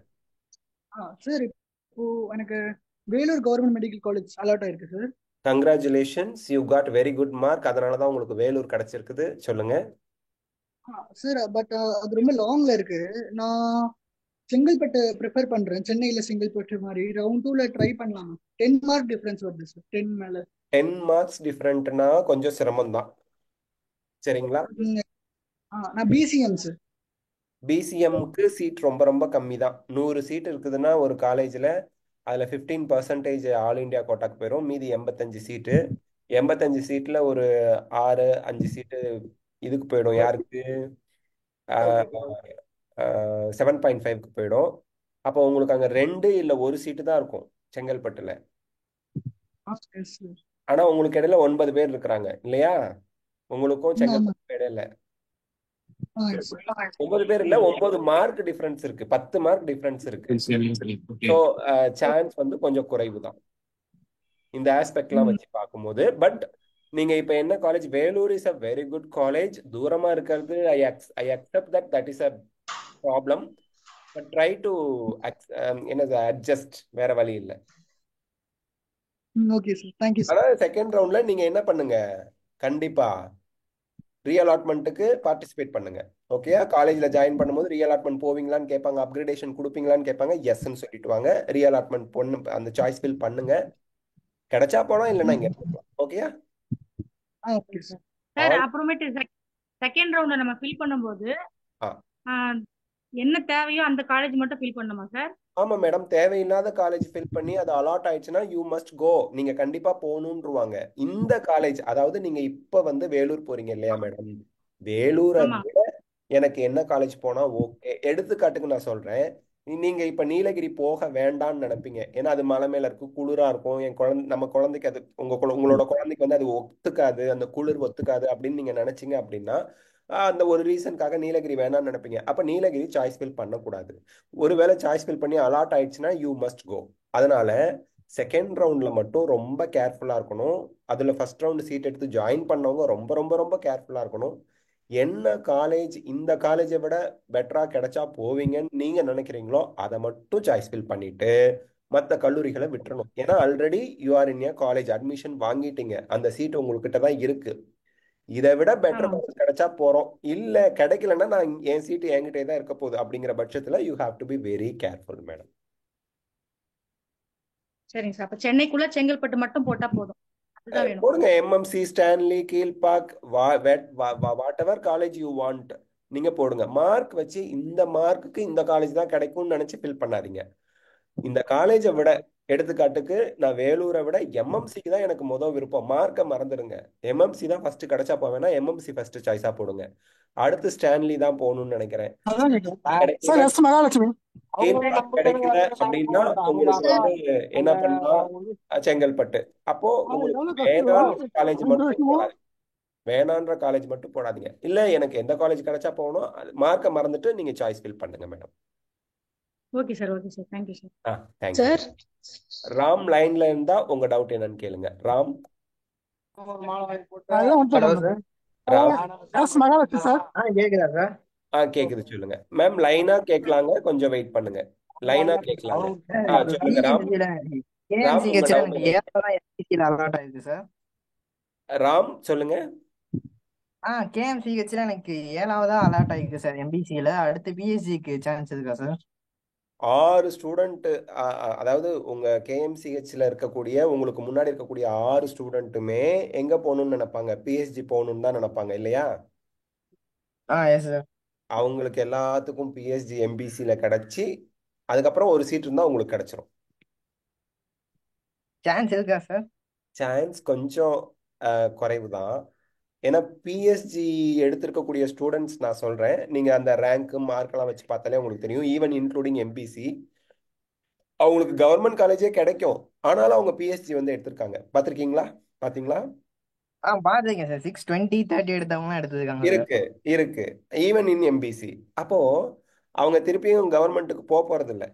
சார். இப்போ எனக்கு Vellore government medical college allot ஆயிருக்கு sir. Congratulations, you got very good mark. அதனால தான் உங்களுக்கு வேலூர் கிடைச்சிருக்குது. சொல்லுங்க சார். பட் அது ரொம்ப லாங்ல இருக்கு. நான் செங்கல்பட்டு ப்ரிஃபர் பண்றேன். சென்னையில செங்கல்பட்டு மாதிரி ரவுண்ட் 2ல ட்ரை பண்ணலாமா? 10 மார்க் டிஃபரன்ஸ் வருது சார். 10 மேல 10 மார்க்ஸ் டிஃப்ரெண்ட்னா கொஞ்சம் சிரமம் தான். சரிங்களா? நான் பிசிஎம் சார். பிசிஎம்க்கு சீட் ரொம்ப ரொம்ப கம்மி தான். 100 சீட் இருக்குதுன்னா ஒரு காலேஜில் அதில் 15% ஆல் இண்டியா கோட்டாக்கு போயிடும். மீதி 85 சீட்டு. 85 சீட்டில் ஒரு 5 சீட்டு இதுக்கு போயிடும். யாருக்கு? 7.5க்கு போயிடும். அப்போ உங்களுக்கு அங்கே 2 இல்லை 1 சீட்டு தான் இருக்கும் செங்கல்பட்டுல. ஆனா உங்களுக்கு இடையில 9 பேர் இருக்கிறாங்க இல்லையா? உங்களுக்கும் செங்கல்பட்டு இடையில 9 பேர் இல்ல, 9 மார்க் டிஃபரன்ஸ் இருக்கு. 10 மார்க் டிஃபரன்ஸ் இருக்கு. ஸோ சான்ஸ் வந்து கொஞ்சம் குறைவு தான் இந்த ஆஸ்பெக்ட்லாம் வச்சு பார்க்கும்போது. பட் நீங்க இப்ப என்ன college? Vellore is a very good college. தூரமா இருக்கிறது I accept that is a problem. But try to என்னது அட்ஜஸ்ட், வேற வழி இல்லை. Okay sir, thank you sir. ஆனால் செகண்ட் ரவுண்ட்ல நீங்க என்ன பண்ணுங்க, கண்டிப்பா ரீஅலாட்மெண்ட்டுக்கு பார்ட்டிசிபேட் பண்ணுங்க. ஓகே, காலேஜில் ஜாயின் பண்ணும்போது ரீஅலாட்மெண்ட் போவீங்களான்னு கேட்பாங்க, அப்கிரேடேஷன் கொடுப்பீங்களான்னு கேட்பாங்க. எஸ்ன்னு சொல்லிட்டு வாங்க. ரீஅலாட்மெண்ட் பொண்ணு அந்த சாய்ஸ் ஃபில் பண்ணுங்க. கிடைச்சா போனோம், இல்லைன்னா இங்க இருக்கலாம். ஓகேயா? Okay sir. சார் அப்புறமேட்டு செகண்ட் ரவுண்ட்ல நம்ம ஃபில் பண்ணும்போது என்ன தேவையோ அந்த காலேஜ் மட்டும் ஃபில் பண்ணுமா சார்? ஆமா மேடம், தேவையில்லாத காலேஜ் ஃபில் பண்ணி அது அலாட் ஆயிடுச்சுன்னா யூ மஸ்ட் கோ, நீங்க கண்டிப்பா போகணும்ன்றுவாங்க. இந்த காலேஜ், அதாவது நீங்க இப்ப வந்து வேலூர் போறீங்க இல்லையா மேடம்? வேலூரை விட எனக்கு என்ன காலேஜ் போனா ஓகே. எடுத்துக்காட்டுக்கு நான் சொல்றேன், நீங்க இப்ப நீலகிரி போக வேண்டாம்னு நினைப்பீங்க. ஏன்னா அது மலை மேல இருக்கு, குளிரா இருக்கும். நம்ம குழந்தைக்கு அது உங்களோட குழந்தைக்கு வந்து அது ஒத்துக்காது, அந்த குளிர் ஒத்துக்காது அப்படின்னு நீங்க நினைச்சீங்க அப்படின்னா அந்த ஒரு ரீசனுக்காக நீலகிரி வேணாம்னு நினைப்பீங்க. அப்ப நீலகிரி சாய்ஸ் ஃபில் பண்ணக்கூடாது. ஒருவேளை சாய்ஸ் ஃபில் பண்ணி அலாட் ஆயிடுச்சுன்னா யூ மஸ்ட் கோ. அதனால செகண்ட் ரவுண்ட்ல மட்டும் ரொம்ப கேர்ஃபுல்லா இருக்கணும். அதுல ஃபர்ஸ்ட் ரவுண்ட் சீட் எடுத்து ஜாயின் பண்ணவங்க ரொம்ப ரொம்ப ரொம்ப கேர்ஃபுல்லா இருக்கணும். என்ன காலேஜ் இந்த காலேஜை விட பெட்டரா கிடைச்சா போவீங்கன்னு நீங்க நினைக்கிறீங்களோ அதை மட்டும் சாய்ஸ் ஃபில் பண்ணிட்டு மற்ற கல்லூரிகளை விட்டுறணும். ஏன்னா already you are in A college, admission வாங்கிட்டீங்க, அந்த சீட் உங்ககிட்ட தான் இருக்கு. இதை விட பெட்டர் காலேஜ் கிடைச்சா போறோம், இல்ல கிடைக்கலன்னா நான் என் சீட்டு என்கிட்டே தான் இருக்க போகுது அப்படிங்கிற பட்சத்துல you have to be very careful madam. சரிங்க சார். அப்ப சென்னைக்குள்ள செங்கல்பட்டு மட்டும் போட்டா போதும், அதுதான் வேணும். போடுங்க. MMC, Stanley, Kilpauk, what ever college you want நீங்க போடுங்க. மார்க் வச்சு இந்த மார்க்குக்கு இந்த காலேஜ் தான் கிடைக்கும்னு நினைச்சு ஃபில் பண்ணாதீங்க. இந்த காலேஜை விட, எடுத்துக்காட்டுக்கு நான் வேலூரை விட எம்எம்சிக்கு தான் எனக்கு முதல் விருப்பம், மார்க்கை மறந்துடுங்க. எம்எம்சி தான் ஃபர்ஸ்ட் கிடைச்சா போவேன்னா எம்எம்சி ஃபர்ஸ்ட் சாய்ஸா போடுங்க. அடுத்து ஸ்டான்லி தான் போகணும்னு நினைக்கிறேன். கிடைக்கல அப்படின்னா உங்களுக்கு வந்து என்ன பண்ணலாம், செங்கல்பட்டு. அப்போ உங்களுக்கு வேணான்ற காலேஜ் மட்டும் போடாதீங்க, வேணான்ற காலேஜ் மட்டும் போடாதீங்க. இல்ல எனக்கு எந்த காலேஜ் கிடைச்சா போகணும், மார்க்கை மறந்துட்டு நீங்க சாய்ஸ் ஃபில் பண்ணுங்க madam. Okay sir, okay sir, thank you sir. Thank you sir. Ram லைன்ல இருந்தா உங்க டவுட் என்னன்னு கேளுங்க. ராம். கேக்குது, சொல்லுங்க மேம். லைனா கேட்கலாங்க, கொஞ்சம் வெயிட் பண்ணுங்க. லைனா கேட்கலாங்க. சொல்லுங்க ராம். ராம் சொல்லுங்க. கேஎம்சிஹெச்ல எனக்கு 7வதா அலாட் ஆயிருக்கு சார் எம்பிசில. அடுத்து பிஎஸ்சிக்கு சான்ஸ் இருக்கா சார்? 6 ஸ்டூடெண்ட், அதாவது உங்க கேஎம்சிஹெச்ல இருக்கக்கூடிய உங்களுக்கு முன்னாடி இருக்கக்கூடிய 6 ஸ்டூடெண்ட்டுமே எங்க போகணும்னு நினைப்பாங்க? பிஎஸ்ஜி போகணும்னு தான் நினைப்பாங்க இல்லையா? Yes sir. அவங்களுக்கு எல்லாத்துக்கும் பிஎஸ்ஜி எம்பிசில கிடைச்சி அதுக்கப்புறம் ஒரு சீட் இருந்தா உங்களுக்கு கிடைச்சிரும். சான்ஸ் இருக்கா சார்? சான்ஸ் கொஞ்சம் குறைவு தான். ஏன்னா பிஎஸ்ஜி எடுத்திருக்கக்கூடிய ஸ்டூடெண்ட்ஸ் நான் சொல்றேன், நீங்க அந்த ரேங்க் மார்க்கெல்லாம் வச்சு பார்த்தாலே உங்களுக்கு தெரியும். ஈவன் இன்க்ளூடிங் எம்பிசி அவங்களுக்கு கவர்மெண்ட் காலேஜே கிடைக்கும். ஆனாலும் அவங்க பிஎஸ்ஜி வந்து எடுத்திருக்காங்க. பார்த்துருக்கீங்களா? பார்த்தீங்களா? பாத்துருக்கேன் சார். 620 30 எடுத்தவங்க எடுத்துருக்காங்க. இருக்கு ஈவன் இன் எம்பிசி. அப்போ அவங்க திருப்பியும் கவர்மெண்ட்டுக்கு போறது இல்லை.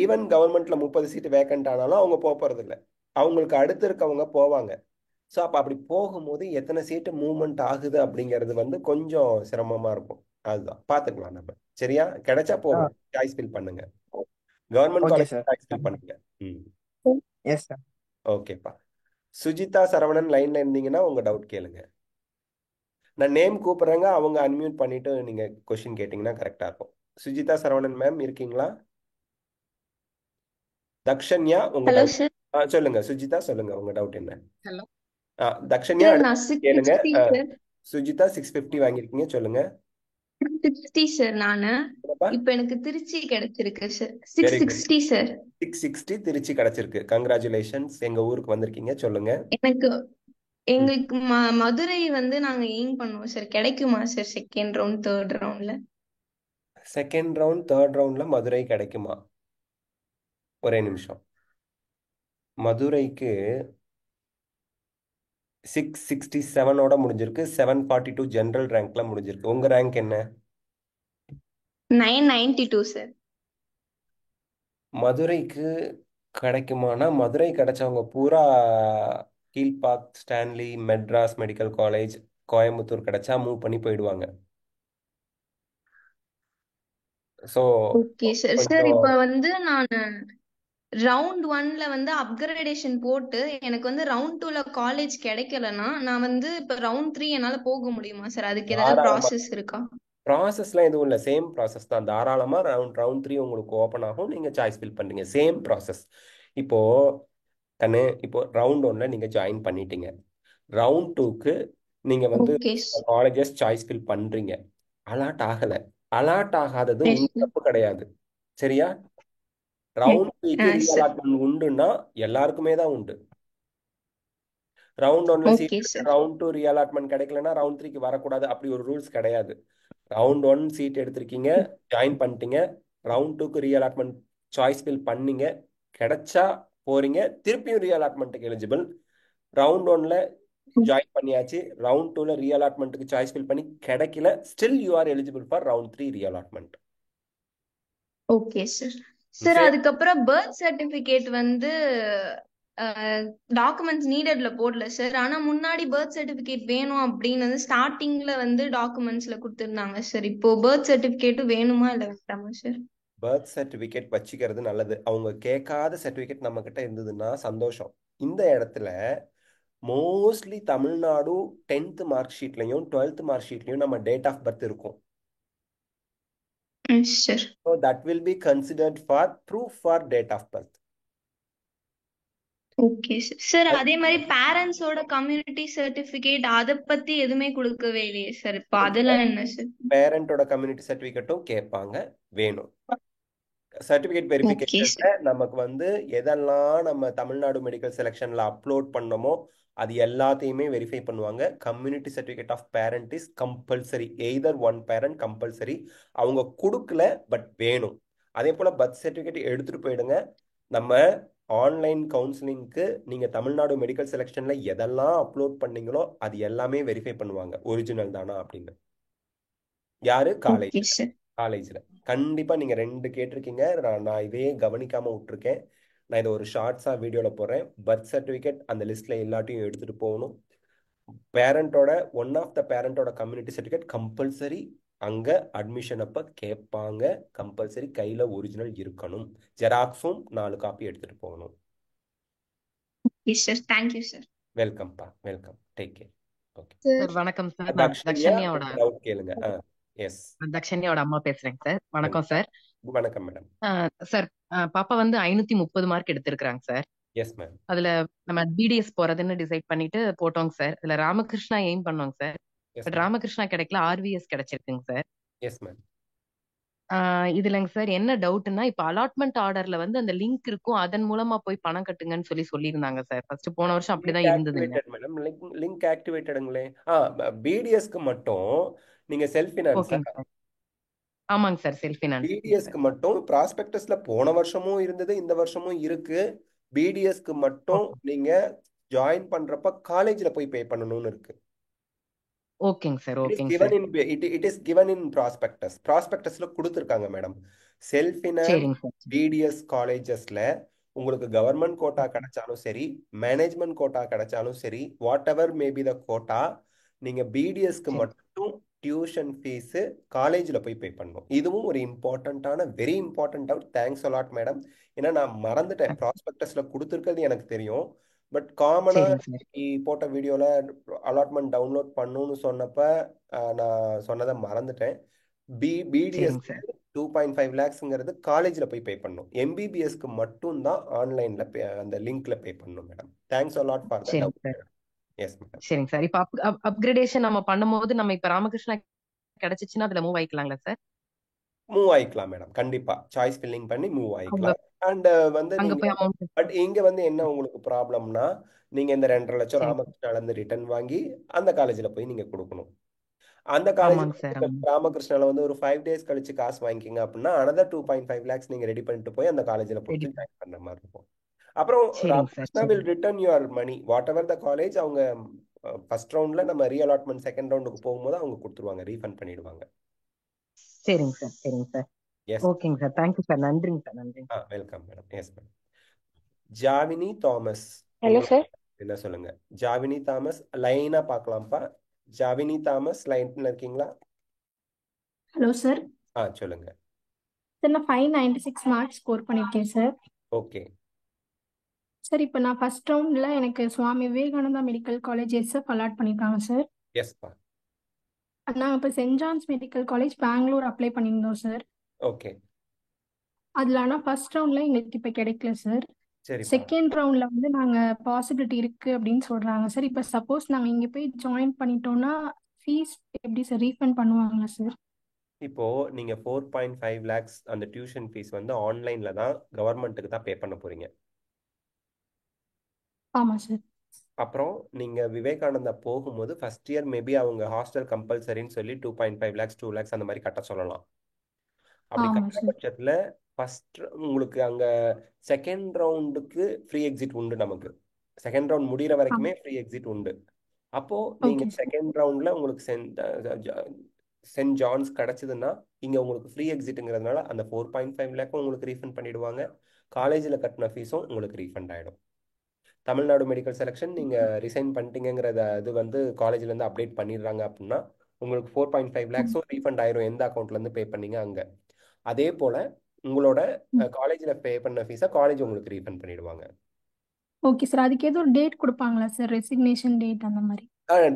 ஈவன் கவர்மெண்ட்ல 30 சீட் வேக்கண்ட் ஆனாலும் அவங்க போறது இல்லை. அவங்களுக்கு அடுத்து இருக்கவங்க போவாங்க. ஸோ அப்போ அப்படி போகும்போது எத்தனை சீட்டு மூவ்மெண்ட் ஆகுது அப்படிங்கிறது வந்து கொஞ்சம் சிரமமா இருக்கும். அதுதான் பார்த்துக்கலாம் நம்ம. சரியா? கிடைச்சா போகும், சாய்ஸ் ஃபில் பண்ணுங்க. கவர்மெண்ட் காலேஜ் சாய்ஸ் ஃபில் பண்ணுங்க. ஓகேப்பா. சுஜிதா சரவணன் லைன்ல இருந்தீங்கன்னா உங்க டவுட் கேளுங்க. நான் நேம் கூப்பிடுறேங்க, அவங்க அன்மியூட் பண்ணிட்டு நீங்க கொஸ்டின் கேட்டீங்கன்னா கரெக்டா இருக்கும். சுஜிதா சரவணன் மேம் இருக்கீங்களா? தக்ஷன்யா உங்க ஹலோ டவுட் சார். சொல்லுங்க. சுஜிதா சொல்லுங்க உங்க டவுட் என்ன? ஹலோ தக்ஷன்யா சார், அடுத்து நான் கேளுங்க. 660 சார். சுஜிதா 650 வாங்கியிருக்கீங்க, சொல்லுங்க. 660 சார் நானு. என்னப்பா? இப்ப எனக்கு திருச்சி கிடைச்சிருக்கு sir. Very good. 660 sir. 660 Trichy கிடைச்சிருக்கு. கங்க்ராச்சுலேஷன்ஸ். எங்க ஊருக்கு வந்திருக்கீங்க, சொல்லுங்க. எனக்கு ம். எங்களுக்கு மதுரை வந்து நாங்க எய்ம் பண்ணுவோம் சார். கிடைக்குமா சார் செகண்ட் ரவுண்ட் தேர்ட் ரவுண்ட்ல? செகண்ட் ரவுண்ட் தேர்ட் ரவுண்ட்ல மதுரை கிடைக்குமா? ஒரே நிமிஷம். மதுரைக்கு 667ஓட முடிஞ்சிருக்கு. 742 ஜெனரல் ரேங்க்ல முடிஞ்சிருக்கு. உங்க ரேங்க் என்ன? 992 சார். மதுரைக்கு கிடைக்குமானா, மதுரை கிடைச்சவங்க பூரா Kilpauk, Stanley, Madras medical college, Coimbatore கிடைச்சா மூவ் பண்ணி போயிடுவாங்க. So okay sir. சார் கொஞ்சம் இப்ப வந்து நான் ரவுண்ட் 1ல வந்து அப்கிரேடேஷன் போட்டு எனக்கு வந்து ரவுண்ட் 2ல காலேஜ் கிடைக்கலன்னா நான் வந்து இப்ப ரவுண்ட் 3 என்னால போக முடியுமா சார்? அதுக்கு ஏதாவது தாராளமா ப்ராசஸ் இருக்கா? ப்ராசஸ்லாம் எதுவும் இல்லை, சேம் ப்ராசஸ் தான். தாராளமா ரவுண்ட் 3 உங்களுக்கு ஓப்பன் ஆகும். நீங்க சாய்ஸ் ஃபில் பண்ணீங்க, சேம் ப்ராசஸ். இப்போ கண்ணு, இப்போ ரவுண்ட் 1ல நீங்க ஜாயின் பண்ணிட்டீங்க. ரவுண்ட் 2க்கு நீங்க வந்து ஓகே காலேஜஸ் சாய்ஸ் ஃபில் பண்றீங்க. அலாட் ஆகல. அலாட் ஆகாதது உங்க சார். தப்பு கிடையாது, சரியா? ரவுண்ட் 3க்கு சார். ரீஅலாட்மெண்ட் உண்டுன்னா எல்லாருக்குமே தான் உண்டு. ரவுண்ட் 1ல சீட் ஓகே எடுத்து சார். ரவுண்ட் 2 ரீஅலாட்மெண்ட் கிடைக்கலன்னா ரவுண்ட் 3க்கு வரக்கூடாது, அப்படி ஒரு ரூல்ஸ் கிடையாது. ரவுண்ட் 1 சீட் எடுத்திருக்கீங்க, ஜாயின் பண்ணிட்டீங்க. ரவுண்ட் 2க்கு ரீஅலாட்மெண்ட் சாய்ஸ் ஃபில் பண்ணீங்க, கிடைச்சா போறீங்க, திருப்பியும் ரீஅலாட்மெண்ட்டுக்கு எலிஜிபிள். ரவுண்ட் 1ல ஜாயின் பண்ணியாச்சு, ரவுண்ட் 2ல ரீஅலாட்மெண்ட்டுக்கு சாய்ஸ் ஃபில் பண்ணி கிடைக்கல, still you are eligible for round 3 reallotment. Okay sir. Sir சரி, அதுக்கப்புறம் பர்த் சர்டிபிகேட் வந்து டாக்குமெண்ட்ஸ் நீடட்ல போடல சார். ஆனா முன்னாடி பர்த் சர்டிபிகேட் வேணும் அப்படின்னு வந்து ஸ்டார்டிங்ல வந்து டாக்குமெண்ட்ஸ்ல கொடுத்திருந்தாங்க சார். இப்போ பர்த் சர்டிபிகேட்டும் வேணுமா இல்ல வேண்டாமா சார்? பர்த் சர்டிஃபிகேட் வச்சுக்கிறது நல்லது. அவங்க கேட்காத சர்டிஃபிகேட் நம்ம கிட்ட இருந்ததுன்னா சந்தோஷம். இந்த இடத்துல மோஸ்ட்லி தமிழ்நாடு 10th மார்க் ஷீட்லையும் 12th மார்க் ஷீட்லையும் நம்ம டேட் ஆஃப் பர்த் இருக்கும். Sir. So that will be considered for proof for date of birth. Okay sir. Sir அதே மாதிரி பேரண்ட்ஸோட கம்யூனிட்டி சர்டிபிகேட் அத பத்தி எதுவுமே கொடுக்கவே இல்லையே சார். இப்போ அதெல்லாம் என்ன சார்? பேரண்டோட கம்யூனிட்டி சர்டிஃபிகேட்டும் கேட்பாங்க, வேணும். சர்டிஃபிகேட் ஓகே வெரிஃபிகேஷன்ல சார். நமக்கு வந்து எதெல்லாம் நம்ம தமிழ்நாடு மெடிக்கல் செலெக்ஷன்ல அப்லோட் பண்ணோமோ அது எல்லாத்தையுமே வெரிஃபை பண்ணுவாங்க. Community certificate of parent is compulsory. Either one parent compulsory. அவங்க கொடுக்கல, பட் வேணும். அதே போல பர்த் சர்டிஃபிகேட் எடுத்துட்டு போயிடுங்க. நம்ம ஆன்லைன் கவுன்சிலிங்க்கு நீங்க தமிழ்நாடு மெடிக்கல் செலெக்ஷன்ல எதெல்லாம் அப்லோட் பண்ணீங்களோ அது எல்லாமே வெரிஃபை பண்ணுவாங்க, ஒரிஜினல் தானா அப்படின்னு. யாரு? Okay sir. காலேஜ்ல கண்டிப்பா நீங்க 2 கேட்டிருக்கீங்க. நான் இதே கவனிக்காம விட்டுருக்கேன். நான் இதை ஒரு ஷார்ட்ஸா வீடியோல போடுறேன். பர்த் சர்டிஃபிகேட் அந்த லிஸ்ட்ல எல்லாத்தையும் எடுத்துட்டு போகணும். பேரண்டோட ஒன் ஆஃப் த பேரண்டோட கம்யூனிட்டி சர்டிஃபிகேட் கம்பல்சரி. அங்க அட்மிஷன் அப்ப கேட்பாங்க, கம்பல்சரி கையில ஒரிஜினல் இருக்கணும். ஜெராக்ஸும் 4 காப்பி எடுத்துட்டு போகணும். Okay sir. Thank you sir. வெல்கம்ப்பா, welcome. Take care. Okay sir வணக்கம் சார். நான் தக்ஷன்யாவோட டவுட் கேளுங்க. எஸ், தக்ஷன்யாவோட அம்மா பேசுறேங்க சார். வணக்கம் சார். வணக்கம் மேடம். சார் பாப்பா வந்து 530 மார்க் எடுத்திருக்கிறாங்க சார். Yes ma'am. அதுல நம்ம பிடிஎஸ் போறதுன்னு டிசைட் பண்ணிட்டு போட்டோங்க சார். இதுல ராமகிருஷ்ணா எய்ம் பண்ணோங்க சார். பட் ராமகிருஷ்ணா கிடைக்கல, ஆர்விஎஸ் கிடைச்சிருக்குங்க சார். Yes ma'am. இதுலங்க சார் என்ன டவுட்னா, இப்ப அலாட்மெண்ட் ஆர்டர்ல வந்து அந்த லிங்க் இருக்கும், அதன் மூலமா போய் பணம் கட்டுங்கன்னு சொல்லியிருந்தாங்க சார். ஃபர்ஸ்ட் போன வருஷம் அப்படிதான் இருந்ததுங்க மேடம். லிங்க் ஆக்டிவேட்டடுங்களே. பிடிஎஸ்க்கு மட்டும் நீங்க செல்ஃப் ஃபினான்ஸ். ஓகேங்க சார். ஆமாங்க சார், செல்ஃப் ஃபினான்ஸ். பிடிஎஸ்க்கு மட்டும் ப்ராஸ்பெக்டஸ்ல போன வருஷமும் இருந்தது, இந்த வருஷமும் இருக்கு. பிடிஎஸ்க்கு மட்டும் நீங்க ஜாயின் பண்றப்ப காலேஜ்ல போய் பே பண்ணணும்னு இருக்கு. ஓகேங்க சார், இட் இஸ் ஓகேங்க given sir. in it is given in prospectus. prospectusல கொடுத்துருக்காங்க மேடம். செல்ஃப் ஃபினான்ஸ் சரிங்க சார். பிடிஎஸ் காலேஜஸ்ல உங்களுக்கு கவர்மெண்ட் கோட்டா கிடைச்சாலும் சரி, மேனேஜ்மெண்ட் கோட்டா கிடைச்சாலும் சரி, whatever maybe the quota, நீங்க பிடிஎஸ்க்கு சரி. மட்டும் டியூஷன் ஃபீஸ் காலேஜ்ல போய் பே பண்ணணும். இதுவும் ஒரு இம்பார்ட்டன்டான, very important doubt. Thanks a lot madam. ஏன்னா நான் மறந்துட்டேன். ப்ராஸ்பெக்டஸ்ல கொடுத்துருக்கிறது எனக்கு தெரியும், பட் காமனா சரிங்க சார். போட்ட வீடியோல அலாட்மெண்ட் டவுன்லோட் பண்ணணும்னு சொன்னப்ப நான் சொன்னதை மறந்துட்டேன். பிடிஎஸ் சரிங்க சார். 2.5 லேக்ஸ்ங்கிறது காலேஜில் போய் பே பண்ணணும். எம்பிபிஎஸ்க்கு மட்டும்தான் ஆன்லைனில் அந்த லிங்க்ல பே பண்ணணும் madam. Thanks a lot for the சரிங்க doubt sir. Madam. Yes madam. சரிங்க சார். இப்ப அப்கிரேடேஷன் நம்ம பண்ணும்போது நம்ம இப்ப ராமகிருஷ்ணா கிடைச்சிச்சுன்னா அதுல மூவ் ஆயிக்கலாங்களா சார்? மூவ் ஆயிக்கலாம் மேடம், கண்டிப்பா சாய்ஸ் ஃபில்லிங் பண்ணி மூவ் ஆயிக்கலாம். அண்ட் வந்து அங்க நீங்க போய் அமௌண்ட். பட் இங்க வந்து என்ன உங்களுக்கு ப்ராப்ளம்னா, நீங்க இந்த 2.5 லட்சம் சரி ராமகிருஷ்ணால இருந்து ரிட்டர்ன் வாங்கி அந்த காலேஜில் போய் நீங்க கொடுக்கணும். அந்த காலேஜில் ஆமாங்க சார். ராமகிருஷ்ணால வந்து ஒரு 5 டேஸ் கழிச்சு காசு வாங்கிக்கிங்க அப்படின்னா another 2.5 lakhs நீங்க ரெடி பண்ணிட்டு போய் அந்த காலேஜில் போட்டு ஜாயின் பண்ற மாதிரி இருக்கும். அப்புறம் சரிங்க sir. Ramakrishna will return your money whatever the college. அவங்க ஃபர்ஸ்ட் ரவுண்ட்ல நம்ம ரீஅலாட்மெண்ட் செகண்ட் ரவுண்டுக்கு போகும்போது அவங்க கொடுத்துருவாங்க, ரீஃபண்ட் பண்ணிடுவாங்க. சரிங்க சார். சரிங்க சார். எஸ் ஓகேங்க சார். Thank you sir. நன்றிங்க சார். நன்றிங்க. Welcome madam. Yes madam. Javini Thomas, hello sir. என்ன சொல்லுங்க? ஜாவினி தாமஸ் லைனா பார்க்கலாம்ப்பா. ஜாவினி தாமஸ் லைன்ல இருக்கீங்களா? Hello sir. சொல்லுங்க சார். நான் 596 மார்க்ஸ் ஸ்கோர் பண்ணியிருக்கேன் சார். ஓகே சார், இப்போ நான் ஃபர்ஸ்ட் ரவுண்ட்ல எனக்கு Swami Vivekananda medical college SF allot பண்ணியிருக்காங்க சார். எஸ்ப்பா. நாங்கள் இப்போ saint John's medical college Bangalore apply பண்ணியிருந்தோம் சார். ஓகே அதில் ஆனால் ஃபர்ஸ்ட் ரவுண்ட்ல எங்களுக்கு இப்போ கிடைக்கல சார். சரிப்பா. செகண்ட் ரவுண்ட்ல வந்து நாங்கள் பாசிபிலிட்டி இருக்கு அப்படின்னு சொல்றாங்க சார். இப்போ சப்போஸ் நாங்கள் இங்கே போய் ஜாயின் பண்ணிட்டோம்னா ஃபீஸ் எப்படி சார் ரீஃபண்ட் பண்ணுவாங்களா சார்? இப்போ நீங்க 4.5 lakhs அந்த டியூஷன் ஃபீஸ் வந்து ஆன்லைன்ல தான் கவர்மெண்ட்டுக்கு தான் பே பண்ண போறீங்க. ஆமாம் சார். அப்புறம் நீங்க விவேகானந்தா போகும்போது ஃபர்ஸ்ட் இயர் மேபி அவங்க ஹாஸ்டல் கம்பல்சரின்னு சொல்லி 2.5 lakhs 2 lakhs அந்த மாதிரி கட்ட சொல்லலாம். அப்படி ஆமாம் கட்டுற சார். பட்சத்துல ஃபர்ஸ்ட் உங்களுக்கு அங்க செகண்ட் ரவுண்டுக்கு ஃப்ரீ எக்ஸிட் உண்டு. நமக்கு செகண்ட் ரவுண்ட் முடிகிற வரைக்குமே ஃப்ரீ எக்ஸிட் உண்டு. அப்போ நீங்க ஓகே சார். செகண்ட் ரவுண்ட்ல உங்களுக்கு சென்ட் ஜான்ஸ் கிடைச்சதுன்னா இங்க உங்களுக்கு ஃப்ரீ எக்ஸிட்டுங்கிறதுனால அந்த 4.5 லேக்கும் உங்களுக்கு ரீஃபண்ட் பண்ணிடுவாங்க. காலேஜில் கட்டின ஃபீஸும் உங்களுக்கு ரீஃபண்ட் ஆகிடும். தமிழ்நாடு மெடிக்கல் செலெக்ஷன் நீங்க ரிசைன் பண்ணிட்டீங்கிறத அது வந்து காலேஜ்ல இருந்து அப்டேட் பண்ணிடுறாங்க அப்படின்னா உங்களுக்கு 4.5 லேக்ஸும் ரீஃபண்ட் ஆயிரும் எந்த அக்கௌண்ட்ல இருந்து பே பண்ணீங்க அங்க. அதே போல உங்களோட காலேஜில் பே பண்ண ஃபீஸை காலேஜ் உங்களுக்கு ரீஃபண்ட் பண்ணிடுவாங்க. Okay sir. அதுக்கு ஏதோ ஒரு டேட் கொடுப்பாங்களா சார்? ரெசிக்னேஷன் டேட் அந்த மாதிரி?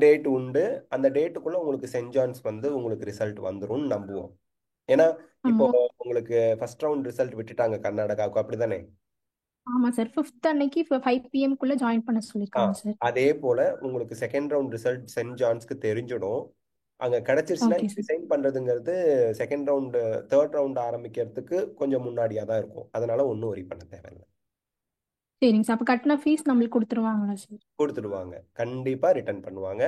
டேட் உண்டு. அந்த டேட்டுக்குள்ள உங்களுக்கு சென்ட் ஜான்ஸ் வந்து உங்களுக்கு ரிசல்ட் வந்துரும்னு நம்புவோம். ஏன்னா இப்போ உங்களுக்கு ஃபர்ஸ்ட் ரவுண்ட் ரிசல்ட் விட்டுட்டாங்க கர்நாடகாவுக்கு, அப்படிதானே? ஆமா சார். 5th அன்னைக்கு 5 PM குள்ள ஜாயின் பண்ண சொல்லிருக்காங்க சார். அதே போல உங்களுக்கு செகண்ட் ரவுண்ட் ரிசல்ட் சென்ட் ஜான்ஸ்க்கு தெரிஞ்சிடும். அங்க கிடைச்சிருச்சுன்னா ஓகே சார். ரிசைன் பண்றதுங்கிறது செகண்ட் ரவுண்டு தேர்ட் ரவுண்ட் ஆரம்பிக்கிறதுக்கு கொஞ்சம் முன்னாடியா தான் இருக்கும். அதனால ஒன்றும் வரி பண்ண தேவையில்லை. சரிங்க சார். அப்போ கட்டின ஃபீஸ் நம்மளுக்கு கொடுத்துருவாங்களா சார்? கொடுத்துடுவாங்க, கண்டிப்பா ரிட்டர்ன் பண்ணுவாங்க.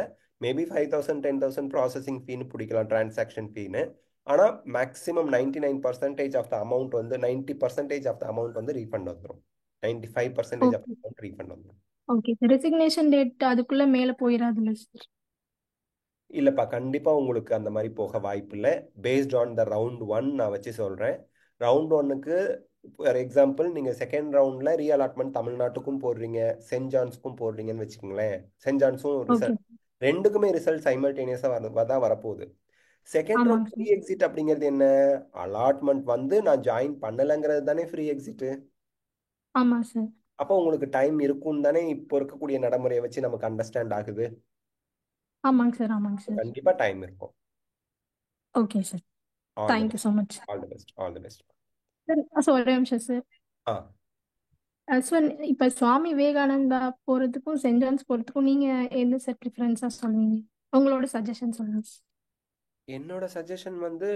மேபி 5,000 10,000 ப்ராசஸிங் ஃபீன்னு பிடிக்கலாம், டிரான்சாக்ஷன் ஃபீன்னு. ஆனால் மேக்ஸிமம் 99% ஆஃப் த அமௌண்ட் வந்து 90% ஆஃப் த அமௌண்ட் வந்து ரீஃபண்ட் வந்துடும். 95% ஆஃப் த அமௌண்ட் ரீஃபண்ட் வந்துடும். Okay sir. ரெசிக்னேஷன் டேட் அதுக்குள்ள மேல போயிடாதுல்ல சார்? இல்லைப்பா, கண்டிப்பாக உங்களுக்கு அந்த மாதிரி போக வாய்ப்பு இல்லை. பேஸ்ட் ஆன் த ரவுண்ட் 1 நான் வச்சு சொல்கிறேன். ரவுண்ட் 1க்கு ஃபார் எக்ஸாம்பிள் நீங்கள் செகண்ட் ரவுண்டில் ரீஅலாட்மெண்ட் தமிழ்நாட்டுக்கும் போடுறீங்க, சென்ட் ஜான்ஸ்க்கும் போடுறீங்கன்னு வச்சுக்கோங்களேன். சென்ட் ஜான்ஸும் ரிசல்ட் ரெண்டுக்குமே ரிசல்ட் சைமல்டேனியஸாக தான் வரப்போகுது. செகண்ட் ரவுண்ட் ஃப்ரீ எக்ஸிட் அப்படிங்கிறது என்ன? அலாட்மெண்ட் வந்து நான் ஜாயின் பண்ணலைங்கிறது தானே ஃப்ரீ எக்ஸிட்டு. ஆமாம் சார். அப்போ உங்களுக்கு டைம் இருக்கும்னு தானே இப்போ இருக்கக்கூடிய நடைமுறையை வச்சு நமக்கு அண்டர்ஸ்டாண்ட் ஆகுது. ஆமாங்க சார். ஆமாங்க சார். கண்டிப்பாக டைம் இருக்கும். Okay sir. Thank you so much. All the best. All the best sir. ஒரே நிமிஷம் சார். சார், இப்போ சுவாமி விவேகானந்தா போகிறதுக்கும் சென்ட் ஜான்ஸ் போகிறதுக்கும் நீங்கள் எந்த சார் ப்ரிஃபரன்ஸாக சொல்லுவீங்க? உங்களோட சஜஷன் சொல்லுங்க. என்னோட சஜஷன் வந்து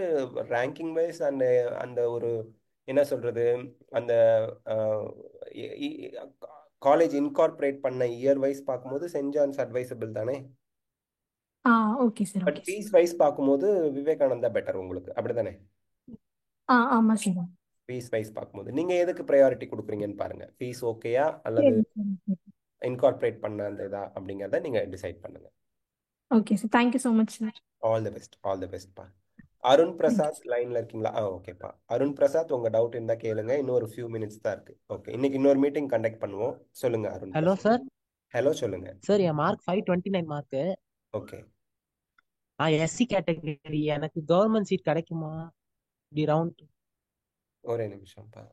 ரேங்கிங் வைஸ் அந்த அந்த ஒரு என்ன சொல்றது, அந்த காலேஜ் இன்கார்பரேட் பண்ண இயர் வைஸ் பார்க்கும்போது சென்ட் ஜான்ஸ் அட்வைசபிள் தானே. Okay sir. But fees wise பார்க்கும்போது விவேகானந்தா பெட்டர் உங்களுக்கு, அப்படிதானே? ஆமாம் சார். ஃபீஸ் வைஸ் பார்க்கும்போது நீங்கள் எதுக்கு ப்ரையாரிட்டி கொடுக்குறீங்கன்னு பாருங்க. ஃபீஸ் ஓகேயா அல்லது இன்கார்பரேட் பண்ண அந்த இதா அப்படிங்கிறத நீங்கள் டிசைட் பண்ணுங்க. Okay sir. Thank you so much sir. All the best. All the பெஸ்ட்ப்பா. அருண் பிரசாத் லைன்ல இருக்கீங்களா? ஓகேப்பா. அருண் பிரசாத், உங்க டவுட் இருந்தா கேளுங்க. இன்னொரு ஃபியூ மினிட்ஸ் தான் இருக்கு. ஓகே, இன்னைக்கு இன்னொரு மீட்டிங் கண்டக்ட் பண்ணுவோம். சொல்லுங்க அருண். Hello sir. ஹலோ, சொல்லுங்க சார். என் mark 529 mark. Okay. SC category. எனக்கு கவர்மெண்ட் சீட் கிடைக்குமா? The round. ஒரே நிமிஷம்ப்பா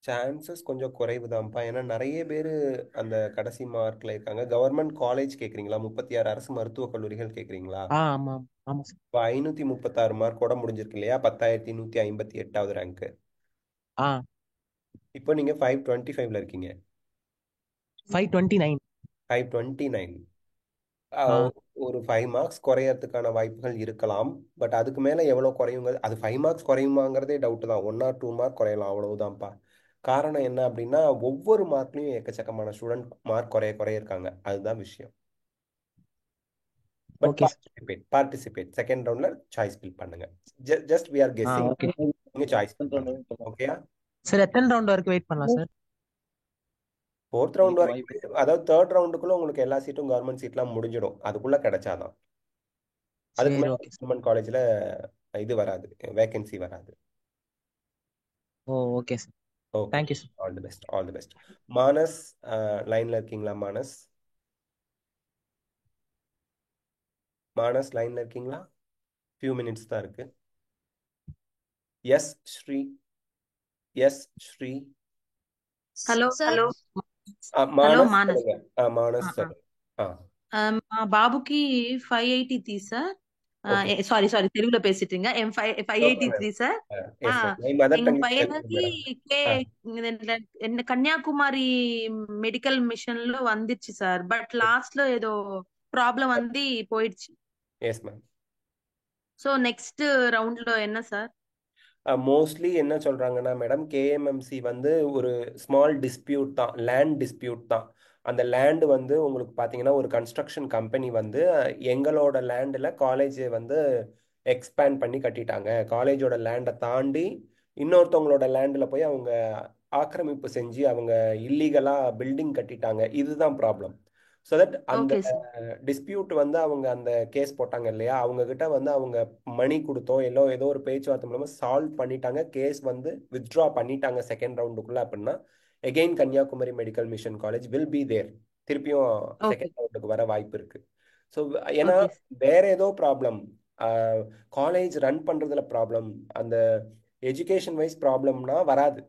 சான்சஸ் கொஞ்சம் குறைவு தான்ப்பா. ஏன்னா நிறைய பேர் அந்த கடைசி மார்க்ல இருக்காங்க. கவர்மெண்ட் காலேஜ் கேட்குறீங்களா? 36 அரசு மருத்துவக் கல்லூரிகள் கேட்குறீங்களா? ஆமா ஆமா சார். இப்போ 536 மார்க்கோட முடிஞ்சிருக்கு இல்லையா? 10,158வது ரேங்க்கு. ஆ இப்போ நீங்க 525ல இருக்கீங்க. 529. 529. ஆ ஒரு 5 மார்க்ஸ் குறையறதுக்கான வாய்ப்புகள் இருக்கலாம். பட் அதுக்கு மேல எவ்வளவு குறையுங்க? அது 5 மார்க்ஸ் குறையுமாங்கிறதே டவுட் தான். 1 ஆர் 2 மார்க் குறையலாம், அவ்வளவுதான்ப்பா. காரணம் என்ன அப்படின்னா ஒவ்வொரு மார்க்லயும் எக்கச்சக்கமான ஸ்டூடெண்ட் மார்க் குறைய குறைய இருக்காங்க. அதுதான் விஷயம். But okay sir. Participate second ரவுண்ட்ல சாய்ஸ் ஃபில் பண்ணுங்க. Just we are ah guessing. Okay நீங்க சாய்ஸ் ஃபில் பண்ணுங்க. ஓகேயா? சார். எத்தனை ரவுண்ட் வரைக்கும் வெயிட் பண்ணலாம் சார்? 4th ரவுண்ட் வரைக்கும், அதாவது 3rd ரவுண்டுக்குள்ள உங்களுக்கு எல்லா சீட்டும் கவர்மெண்ட் சீட்லாம் முடிஞ்சிடும். அதுக்குள்ள கிடைச்சாதான். அதுக்கு சரி மேல ஓகே சார். கவர்மெண்ட் காலேஜ்ல இது வராது, வேகன்சி வராது. Oh okay sir. Okay, thank you sir. All the best, all the best. Manas லைன்ல இருக்கீங்களா? மானஸ் லைன்ல இருக்கீங்களா? ஃபியூ மினிட்ஸ் தான் இருக்கு. Yes Sri. Hello sir hello Manas Manas சொல்லுங்க. மானஸ் சொல்லுங்க. బాబుకి 580 తీ సార్ ஓகே, సారీ తెలుగులో పేసిట్టింగా ఎం 583 sir yes ma'am. My mother எங்க டங் இஸ் தெலுங்கு பையனுக்கு மேடம். என்ன கன்னியாகுமரி மெடிக்கல் மிஷன் లో வந்துச்சு சார். பட் லாஸ்ட்ல ஏதோ ப்ராப்ளம் வந்து போயிடுச்சு. Yes ma'am. சோ நெக்ஸ்ட் ரவுண்ட்ல என்ன சார்? மோஸ்ட்லி என்ன சொல்றாங்கன்னா மேடம், கேஎம்எம்சி வந்து ஒரு ஸ்மால் டிஸ்பியூட் தான், லேண்ட் டிஸ்பியூட் தான். அந்த லேண்டு வந்து உங்களுக்கு பார்த்தீங்கன்னா ஒரு கன்ஸ்ட்ரக்ஷன் கம்பெனி வந்து எங்களோட லேண்டில் காலேஜை வந்து எக்ஸ்பேண்ட் பண்ணி கட்டிட்டாங்க. காலேஜோட லேண்டை தாண்டி இன்னொருத்தவங்களோட லேண்டில் போய் அவங்க ஆக்கிரமிப்பு செஞ்சு அவங்க இல்லீகலாக பில்டிங் கட்டிட்டாங்க. இதுதான் ப்ராப்ளம். ஸோ தட் அந்த ஓகே சார். டிஸ்பியூட் வந்து அவங்க அந்த கேஸ் போட்டாங்க இல்லையா, அவங்க கிட்ட வந்து அவங்க மணி கொடுத்தோ ஏதோ ஒரு பேச்சுவார்த்தை மூலமா சால்வ் பண்ணிட்டாங்க. கேஸ் வந்து வித்ட்ரா பண்ணிட்டாங்க செகண்ட் ரவுண்டுக்குள்ள. அப்படின்னா again Kanyakumari medical mission college will be there. திருப்பியும் ஓகே செகண்ட் ரவுண்டுக்கு வர வாய்ப்பு இருக்கு. ஸோ ஏன்னா ஓகே வேற ஏதோ ப்ராப்ளம், காலேஜ் ரன் பண்றதுல ப்ராப்ளம், அந்த எஜுகேஷன் வைஸ் ப்ராப்ளம்னா வராது.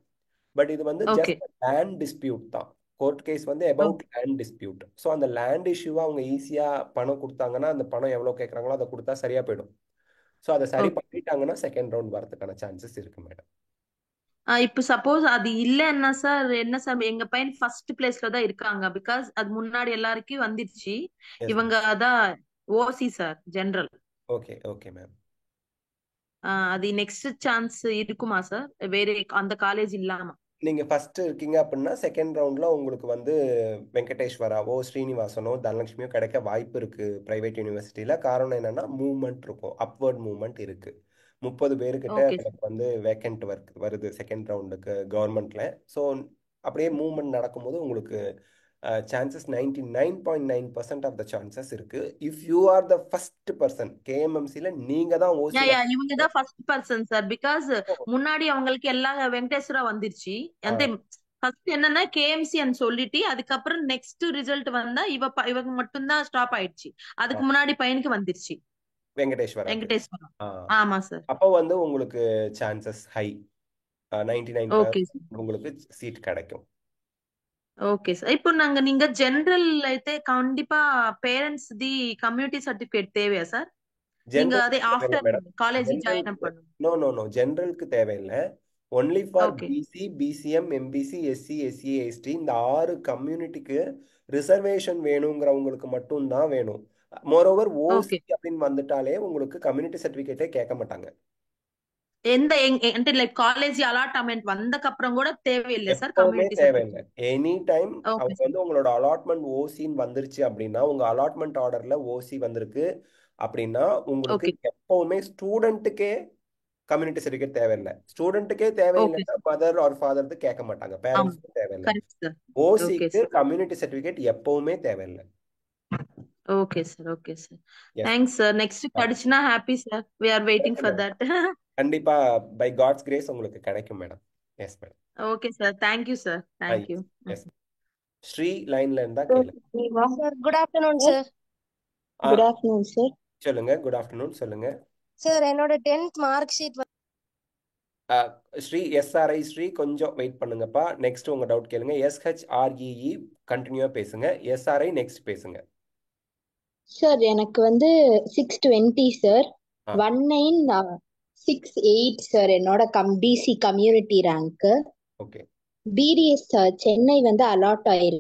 பட் இது வந்து ஓகே ஜஸ்ட் லேண்ட் டிஸ்பியூட் தான். கோர்ட் கேஸ் வந்து அபவுட் லேண்ட் டிஸ்பியூட். ஸோ அந்த லேண்ட் இஷ்யூவை அவங்க ஈஸியாக பணம் கொடுத்தாங்கன்னா, அந்த பணம் எவ்வளோ கேட்குறாங்களோ அதை கொடுத்தா சரியா போயிடும். ஸோ அதை சரி பண்ணிட்டாங்கன்னா செகண்ட் ரவுண்ட் வரதுக்கான சான்சஸ் இருக்கு மேடம். இப்ப சப்போஸ் அது இல்லன்னா சார் என்ன சார்? எங்க பையன் ஃபர்ஸ்ட் பிளேஸ்ல தான் இருக்காங்க. பிகாஸ் அது முன்னாடி எல்லாருக்கும் வந்துருச்சு. எஸ் இவங்க மேம். அதான் OC sir, general. Okay okay ma'am. அது நெக்ஸ்ட் சான்ஸ் இருக்குமா சார் வேற அந்த காலேஜ் இல்லாம? நீங்க ஃபர்ஸ்ட் இருக்கீங்க அப்படின்னா செகண்ட் ரவுண்ட்ல உங்களுக்கு வந்து வெங்கடேஸ்வராவோ ஸ்ரீனிவாசனோ தனலட்சுமியோ கிடைக்க வாய்ப்பு இருக்கு பிரைவேட் யூனிவர்சிட்டியில. காரணம் என்னன்னா மூவ்மெண்ட் இருக்கும், அப்வர்ட் மூவ்மெண்ட் இருக்கு. 30 பேருக்கிட்ட ஓகே எனக்கு வந்து வேக்கண்ட் வருது செகண்ட் ரவுண்டுக்கு கவர்மெண்ட்ல. ஸோ அப்படியே மூவ்மெண்ட் நடக்கும்போது உங்களுக்கு சான்சஸ் 99.9% ஆஃப் த சான்சஸ் இருக்கு. If you are the first person கேஎம்எம்சியில் நீங்க தான் ஓசி. இவங்க தான் ஃபர்ஸ்ட் பர்சன் சார். பிகாஸ் முன்னாடி அவங்களுக்கு எல்லாம் வெங்கடேஸ்வரா வந்துருச்சு. அந்த ஃபர்ஸ்ட் என்னன்னா கேஎம்சி சொல்லிட்டு அதுக்கப்புறம் நெக்ஸ்ட் ரிசல்ட் வந்தா இவங்க மட்டும்தான் ஸ்டாப் ஆயிடுச்சு. அதுக்கு முன்னாடி பையனுக்கு வந்துருச்சு வெங்கடேஸ்வரா. ஆமா சார். அப்போ வந்து உங்களுக்கு சான்சஸ் ஹை, 99% உங்களுக்கு சீட் கிடைக்கும். Okay sir. ఇప్పుడు நீங்க ஜெனரல் అయితే கண்டிப்பா பேரண்ட்ஸ் தி கம்யூனிட்டி சர்டிபிகேட் தேவையா சார்? நீங்க அதே ஆஃப்டர் காலேஜ் ஜாயின் பண்ணணும். நோ ஜெனரலுக்கு தேவையில்லை. Only for BC, BCM, MBC, SC, SC, ST இந்த 6 கம்யூனிட்டிக்கு ரிசர்வேஷன் வேணுங்கிறவங்களுக்கு மட்டும்தான் வேணும். மோரோவர் ஓசி அப்படின்னு வந்துட்டாலே உங்களுக்கு கம்யூனிட்டி சர்டிபிகேட்டே கேட்க மாட்டாங்க. எந்த అంటే లైక్ కాలేజీ అలాట్మెంట్ வந்தக்கு அப்புறம் கூட தேவையில்லை சார் கம்யூனிட்டி தேவையில்லை. எனி டைம் அவங்க வந்து உங்களோட அலாட்மெண்ட் ஓசின்னு வந்துருச்சு அப்படின்னா, உங்க அலாட்மெண்ட் ஆர்டர்ல ஓசி வந்திருக்கு அப்படின்னா உங்களுக்கு எப்பவுமே ஸ்டூடெண்ட்டுக்கே கம்யூனிட்டி சர்டிபிகேட் தேவையில்லை. ஸ்டூடெண்ட்டுக்கே தேவையில்லைன்னா மதர் ஆர் ஃபாதர் கேட்க மாட்டாங்க, பேரண்ட்ஸ்க்கு தேவையில்லை. ஓசிக்கு கம்யூனிட்டி சர்டிபிகேட் எப்பவுமே தேவையில்லை. Okay sir. Okay sir. Thanks sir. Next படிச்சுனா happy sir. we are waiting for that. கண்டிப்பா பை காட்ஸ் கிரேஸ் உங்களுக்கு கிடைக்கும் madam. Yes madam. Okay sir. Thank you sir. Thank you. Yes Sri லைன்ல இருந்தா கேளுங்க. Sir good afternoon sir. Good afternoon sir. சொல்லுங்க. Good afternoon சொல்லுங்க sir. என்னோட 10th mark sheet Sri SRI Sri கொஞ்சம் வெயிட் பண்ணுங்கப்பா. நெக்ஸ்ட் உங்க டவுட் கேளுங்க. SHREE கண்டினியூவா பேசுங்க. SRI நெக்ஸ்ட் பேசுங்க. சார் எனக்கு வந்து 620 சார், 1968 சார் என்னோட BC community rank. Okay. BDS Chennai வந்து அலாட் ஆயிருக்கு.